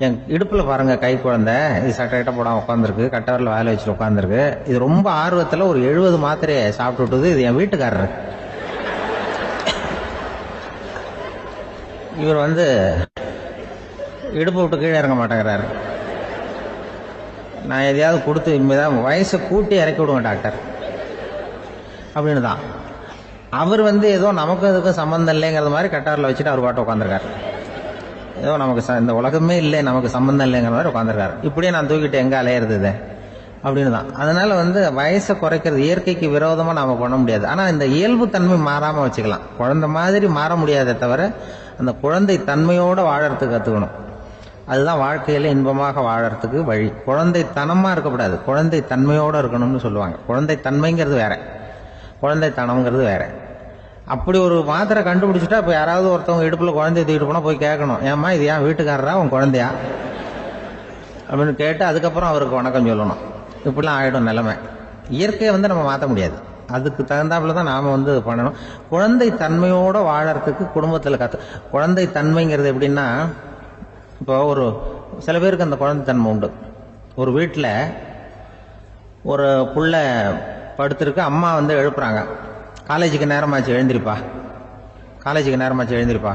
என் இடுப்பில் பாருங்க கை குழந்தை, இது சட்டை கிட்ட போடாமல் உட்காந்துருக்கு, கட்டவரில் வேலை வச்சுட்டு உட்காந்துருக்கு, இது ரொம்ப ஆர்வத்தில் ஒரு 70 மாத்திரையை சாப்பிட்டு விட்டுது, இது என் வீட்டுக்காரரு. இவர் வந்து இடுப்பு விட்டு கீழே இறங்க மாட்டேங்கிறாரு. நான் எதையாவது கொடுத்து இனிமேதான் வயசை கூட்டி இறக்கி விடுவேன் டாக்டர் அப்படின்னு தான். அவர் வந்து ஏதோ நமக்கு எதுக்கும் சம்மந்தம் இல்லைங்கிறது மாதிரி கட்டாரில் வச்சுட்டு அவர் பாட்டு உட்காந்துருக்காரு. ஏதோ நமக்கு இந்த உலகமே இல்லை, நமக்கு சம்மந்தம் இல்லைங்கிற மாதிரி உட்காந்துருக்காரு. இப்படியே நான் தூக்கிட்டு எங்கே அலையிறது இது அப்படின்னு தான். அதனால வந்து வயசை குறைக்கிறது இயற்கைக்கு விரோதமாக நாம் பண்ண முடியாது. ஆனால் இந்த இயல்பு தன்மை மாறாமல் வச்சுக்கலாம். குழந்தை மாதிரி மாற முடியாதே தவிர அந்த குழந்தை தன்மையோடு வாழறதுக்கு கற்றுக்கணும். அதுதான் வாழ்க்கையில இன்பமாக வாழறதுக்கு வழி. குழந்தை தனமாக இருக்கக்கூடாது, குழந்தை தன்மையோடு இருக்கணும்னு சொல்லுவாங்க. குழந்தை தன்மைங்கிறது வேற, குழந்தை தனம்ங்கிறது வேற. அப்படி ஒரு மாத்திரை கண்டுபிடிச்சிட்டா இப்போ யாராவது ஒருத்தவங்க இடுப்பில் குழந்தைய தூக்கிட்டு போனால் போய் கேட்கணும், ஏம்மா இது ஏன் வீட்டுக்காரரா உன் குழந்தையா அப்படின்னு கேட்டு அதுக்கப்புறம் அவருக்கு வணக்கம் சொல்லணும். இப்படிலாம் ஆகிடும் நிலைமை. இயற்கையை வந்து நம்ம மாற்ற முடியாது, அதுக்கு தகுந்தாப்புல தான் நாம் வந்து பண்ணணும். குழந்தை தன்மையோடு வாழறதுக்கு குடும்பத்தில் குழந்தை தன்மைங்கிறது எப்படின்னா, இப்போ ஒரு சில பேருக்கு அந்த குழந்தை தன்மை உண்டு. ஒரு வீட்டில் ஒரு புள்ள படுத்திருக்கு, அம்மா வந்து எழுப்புறாங்க, காலேஜுக்கு நேரமாச்சு எழுந்திருப்பா, காலேஜுக்கு நேரமாச்சு எழுந்திருப்பா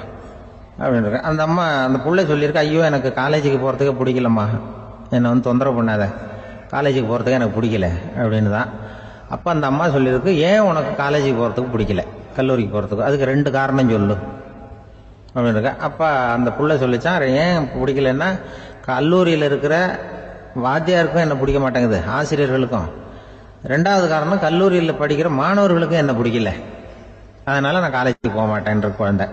அப்படின்னு. அந்த அம்மா அந்த புள்ளை சொல்லியிருக்கு, ஐயோ எனக்கு காலேஜுக்கு போகிறதுக்கே பிடிக்கலம்மா, என்னை வந்து தொந்தரவு பண்ணாத, காலேஜுக்கு போகிறதுக்கு எனக்கு பிடிக்கல அப்படின்னு தான். அப்போ அந்த அம்மா சொல்லியிருக்கு, ஏன் உனக்கு காலேஜுக்கு போகிறதுக்கு பிடிக்கல, கல்லூரிக்கு போகிறதுக்கு, அதுக்கு 2 காரணம் சொல்லு அப்படின்னு இருக்க. அப்போ அந்த புள்ள சொல்லிச்சான், ஏன் பிடிக்கலன்னா கல்லூரியில் இருக்கிற வாத்தியாருக்கும் என்ன பிடிக்க மாட்டேங்குது, ஆசிரியர்களுக்கும். 2வது காரணம், கல்லூரியில் படிக்கிற மாணவர்களுக்கும் என்ன பிடிக்கல, அதனால நான் காலேஜுக்கு போக மாட்டேன்ற குழந்தை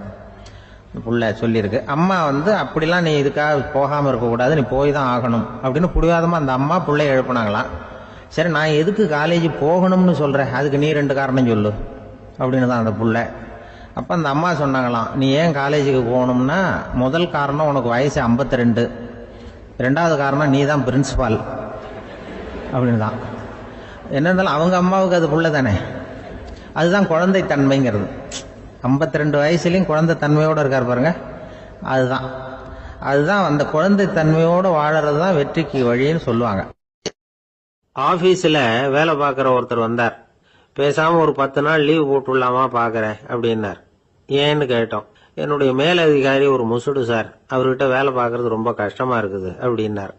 புள்ள சொல்லியிருக்கு. அம்மா வந்து அப்படிலாம் நீ இதுக்காக போகாமல் இருக்கக்கூடாது, நீ போய் தான் ஆகணும் அப்படின்னு பிடிவாதமாக அந்த அம்மா பிள்ளைய எழுப்புனாங்களாம். சரி நான் எதுக்கு காலேஜ் போகணும்னு சொல்கிறேன், அதுக்கு நீ 2 காரணம் சொல்லு அப்படின்னு தான் அந்த புள்ள. அப்போ அந்த அம்மா சொன்னாங்களாம், நீ ஏன் காலேஜுக்கு போகணும்னா, முதல் காரணம் உனக்கு வயசு 52, 2வது காரணம் நீ தான் பிரின்சிபால் அப்படின்னு தான். என்ன இருந்தாலும் அவங்க அம்மாவுக்கு அது புள்ள தானே. அதுதான் குழந்தை தன்மைங்கிறது. 52 வயசுலையும் குழந்தை தன்மையோடு இருக்கார் பாருங்க, அதுதான் அந்த குழந்தை தன்மையோடு வாழறது தான் வெற்றிக்கு வழின்னு சொல்லுவாங்க. ஆபீஸ்ல வேலை பார்க்குற ஒருத்தர் வந்தார். பேசாம ஒரு 10 நாள் லீவ் போட்டுடலாமா பாக்குறேன் அப்படின்னார். ஏன்னு கேட்டோம். என்னுடைய மேலதிகாரி ஒரு முசுடு சார், அவர்கிட்ட வேலை பார்க்கறது ரொம்ப கஷ்டமா இருக்குது அப்படின்னார்.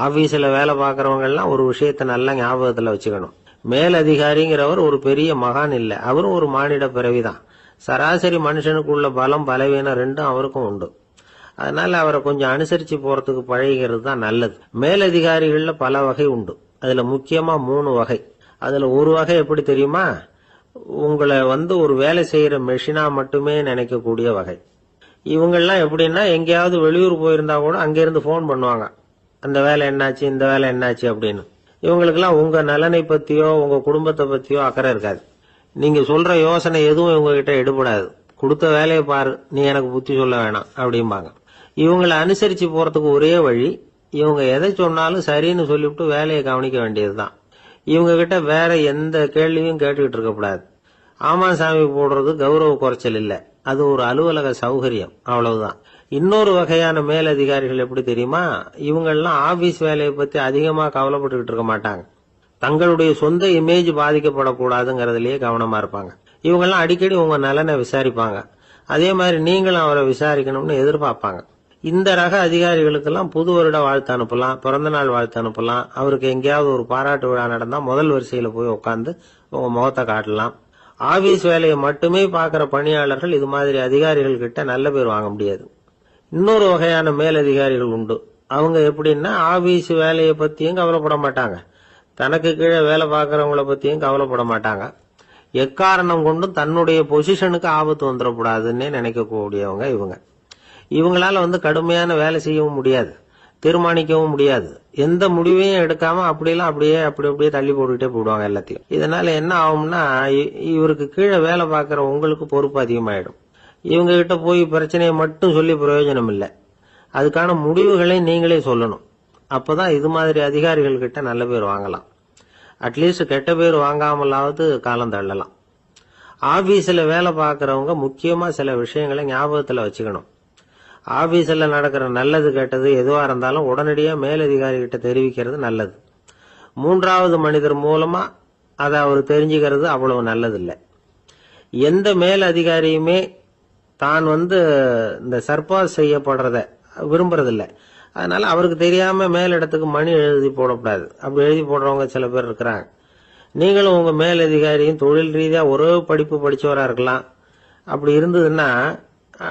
ஆபீஸ்ல வேலை பார்க்கறவங்க எல்லாம் ஒரு விஷயத்த நல்லா ஞாபகத்துல வச்சுக்கணும். மேலதிகாரிங்கிறவர் ஒரு பெரிய மகான் இல்ல, அவரும் ஒரு மானிட பிறவிதான். சராசரி மனுஷனுக்குள்ள பலம் பலவீனம் 2ம் அவருக்கும் உண்டு. அதனால அவரை கொஞ்சம் அனுசரிச்சு போறதுக்கு பழகிறது தான் நல்லது. மேலதிகாரிகள்ல பல வகை உண்டு, அதுல முக்கியமா 3 வகை. அதுல ஒரு வகை எப்படி தெரியுமா, உங்களை வந்து ஒரு வேலை செய்யற மெஷினா மட்டுமே நினைக்கக்கூடிய வகை. இவங்கெல்லாம் எப்படின்னா, எங்கேயாவது வெளியூர் போயிருந்தா கூட அங்கிருந்து போன் பண்ணுவாங்க, அந்த வேலை என்னாச்சு இந்த வேலை என்னாச்சு அப்படின்னு. இவங்களுக்கெல்லாம் உங்க நலனை பத்தியோ உங்க குடும்பத்தை பத்தியோ அக்கறை இருக்காது. நீங்க சொல்ற யோசனை எதுவும் இவங்க கிட்ட எடுபடாது. கொடுத்த வேலையை பாரு, நீ எனக்கு புத்தி சொல்ல வேணாம் அப்படிம்பாங்க. இவங்களை அனுசரிச்சு போறதுக்கு ஒரே வழி, இவங்க எதை சொன்னாலும் சரின்னு சொல்லிவிட்டு வேலையை கவனிக்க வேண்டியதுதான். இவங்க கிட்ட வேற எந்த கேள்வியும் கேட்டுக்கிட்டு இருக்கக்கூடாது. ஆமா சாமி போடுறது கௌரவ குறைச்சல் இல்ல, அது ஒரு அலுவலக சௌகரியம், அவ்வளவுதான். இன்னொரு வகையான மேலதிகாரிகள் எப்படி தெரியுமா, இவங்கெல்லாம் ஆபீஸ் வேலையை பத்தி அதிகமா கவலைப்பட்டுக்கிட்டு இருக்க மாட்டாங்க. தங்களுடைய சொந்த இமேஜ் பாதிக்கப்படக்கூடாதுங்கிறதுலயே கவனமா இருப்பாங்க. இவங்கெல்லாம் அடிக்கடி உங்க நலனை விசாரிப்பாங்க. அதே மாதிரி நீங்களும் அவரை விசாரிக்கணும்னு எதிர்பார்ப்பாங்க. இந்த ரக அதிகாரிகளுக்கெல்லாம் புது வருட வாழ்த்து அனுப்பலாம், பிறந்த நாள் வாழ்த்து அனுப்பலாம். அவருக்கு எங்கேயாவது ஒரு பாராட்டு விழா நடந்தா முதல் வரிசையில போய் உட்காந்து உங்க முகத்தை காட்டலாம். ஆபீஸ் வேலையை மட்டுமே பார்க்கிற பணியாளர்கள் இது மாதிரி அதிகாரிகள் கிட்ட நல்ல பேர் வாங்க முடியாது. இன்னொரு வகையான மேலதிகாரிகள் உண்டு. அவங்க எப்படின்னா ஆபீஸ் வேலையை பத்தியும் கவலைப்பட மாட்டாங்க, தனக்கு கீழே வேலை பார்க்கறவங்கள பத்தியும் கவலைப்பட மாட்டாங்க. எக்காரணம் கொண்டும் தன்னுடைய பொசிஷனுக்கு ஆபத்து வந்துடக்கூடாதுன்னே நினைக்கக்கூடியவங்க இவங்க. இவங்களால கடுமையான வேலை செய்யவும் முடியாது, தீர்மானிக்கவும் முடியாது. எந்த முடிவையும் எடுக்காம அப்படியே தள்ளி போட்டுக்கிட்டே போடுவாங்க எல்லாத்தையும். இதனால என்ன ஆகும்னா இவருக்கு கீழே வேலை பார்க்கிற உங்களுக்கு பொறுப்பு அதிகமாயிடும். இவங்க கிட்ட போய் பிரச்சனையை மட்டும் சொல்லி பிரயோஜனம் இல்லை, அதுக்கான முடிவுகளை நீங்களே சொல்லணும். அப்பதான் இது மாதிரி அதிகாரிகள் கிட்ட நல்ல பேர் வாங்கலாம். அட்லீஸ்ட் கெட்ட பேர் வாங்காமலாவது காலம் தள்ளலாம். ஆபீஸ்ல வேலை பார்க்கறவங்க முக்கியமா சில விஷயங்களை ஞாபகத்துல வச்சுக்கணும். ஆபீஸ்ல நடக்கிற நல்லது கெட்டது எதுவா இருந்தாலும் உடனடியா மேலதிகாரி கிட்ட தெரிவிக்கிறது நல்லது. மூன்றாவது மனிதர் மூலமா அதை அவர் தெரிஞ்சுக்கிறது அவ்வளவு நல்லது இல்லை. எந்த மேல் அதிகாரியுமே தான் இந்த சர்பாஸ் செய்யப்படுறத விரும்புறதில்லை. அதனால அவருக்கு தெரியாம மேலிடத்துக்கு மணி எழுதி போடக்கூடாது. அப்படி எழுதி போடுறவங்க சில பேர் இருக்கிறாங்க. நீங்களும் உங்க மேலதிகாரியும் தொழில் ரீதியா ஒரே படிப்பு படிச்சவரா இருக்கலாம். அப்படி இருந்ததுன்னா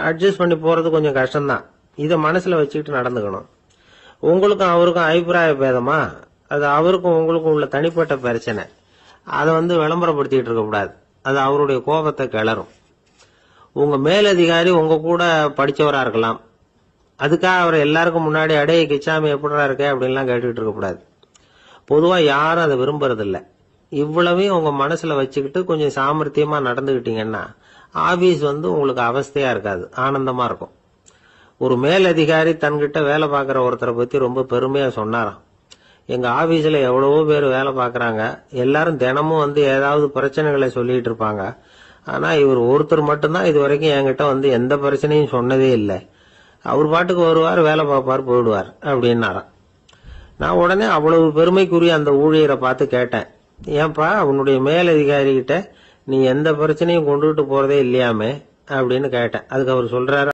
அட்ஜஸ்ட் பண்ணி போறது கொஞ்சம் கஷ்டம்தான். இதை மனசுல வச்சுக்கிட்டு நடந்துக்கணும். உங்களுக்கும் அவருக்கும் அபிப்பிராய பேதமா, அது அவருக்கும் உங்களுக்கும் உள்ள தனிப்பட்ட பிரச்சனை. அதை விளம்பரப்படுத்திட்டு இருக்க கூடாது. அது அவருடைய கோபத்தை கிளறும். உங்க மேலதிகாரி உங்க கூட படிச்சவரா இருக்கலாம். அதுக்காக அவர் எல்லாருக்கும் முன்னாடி அடைய கிச்சாமி எப்படிடா இருக்க அப்படின்லாம் கேட்டுக்கிட்டு இருக்க கூடாது. பொதுவா யாரும் அதை விரும்புறதில்ல. இவ்வளவையும் உங்க மனசுல வச்சுக்கிட்டு கொஞ்சம் சாமர்த்தியமா நடந்துகிட்டீங்கன்னா ஆபீஸ் உங்களுக்கு அவஸ்தையா இருக்காது, ஆனந்தமா இருக்கும். ஒரு மேலதிகாரி தன்கிட்ட வேலை பார்க்கிற ஒருத்தரை பத்தி ரொம்ப பெருமையா சொன்னாராம். எங்க ஆபீஸ்ல எவ்வளவோ பேர் வேலை பார்க்கறாங்க, எல்லாரும் தினமும் ஏதாவது பிரச்சனைகளை சொல்லிட்டு இருப்பாங்க. ஆனா இவர் ஒருத்தர் மட்டும்தான் இது வரைக்கும் என்கிட்ட எந்த பிரச்சனையும் சொன்னதே இல்லை. அவர் பாட்டுக்கு வருவார், வேலை பார்ப்பார், போயிடுவார் அப்படின்னாராம். நான் உடனே அவ்வளவு பெருமைக்குரிய அந்த ஊழியரை பார்த்து கேட்டேன், ஏன்பா உன்னுடைய மேலதிகாரி கிட்ட நீ எந்த பிரச்சனையும் கொண்டுகிட்டு போறதே இல்லையாமே அப்படின்னு கேட்டேன். அதுக்கு அவர் சொல்றாரு,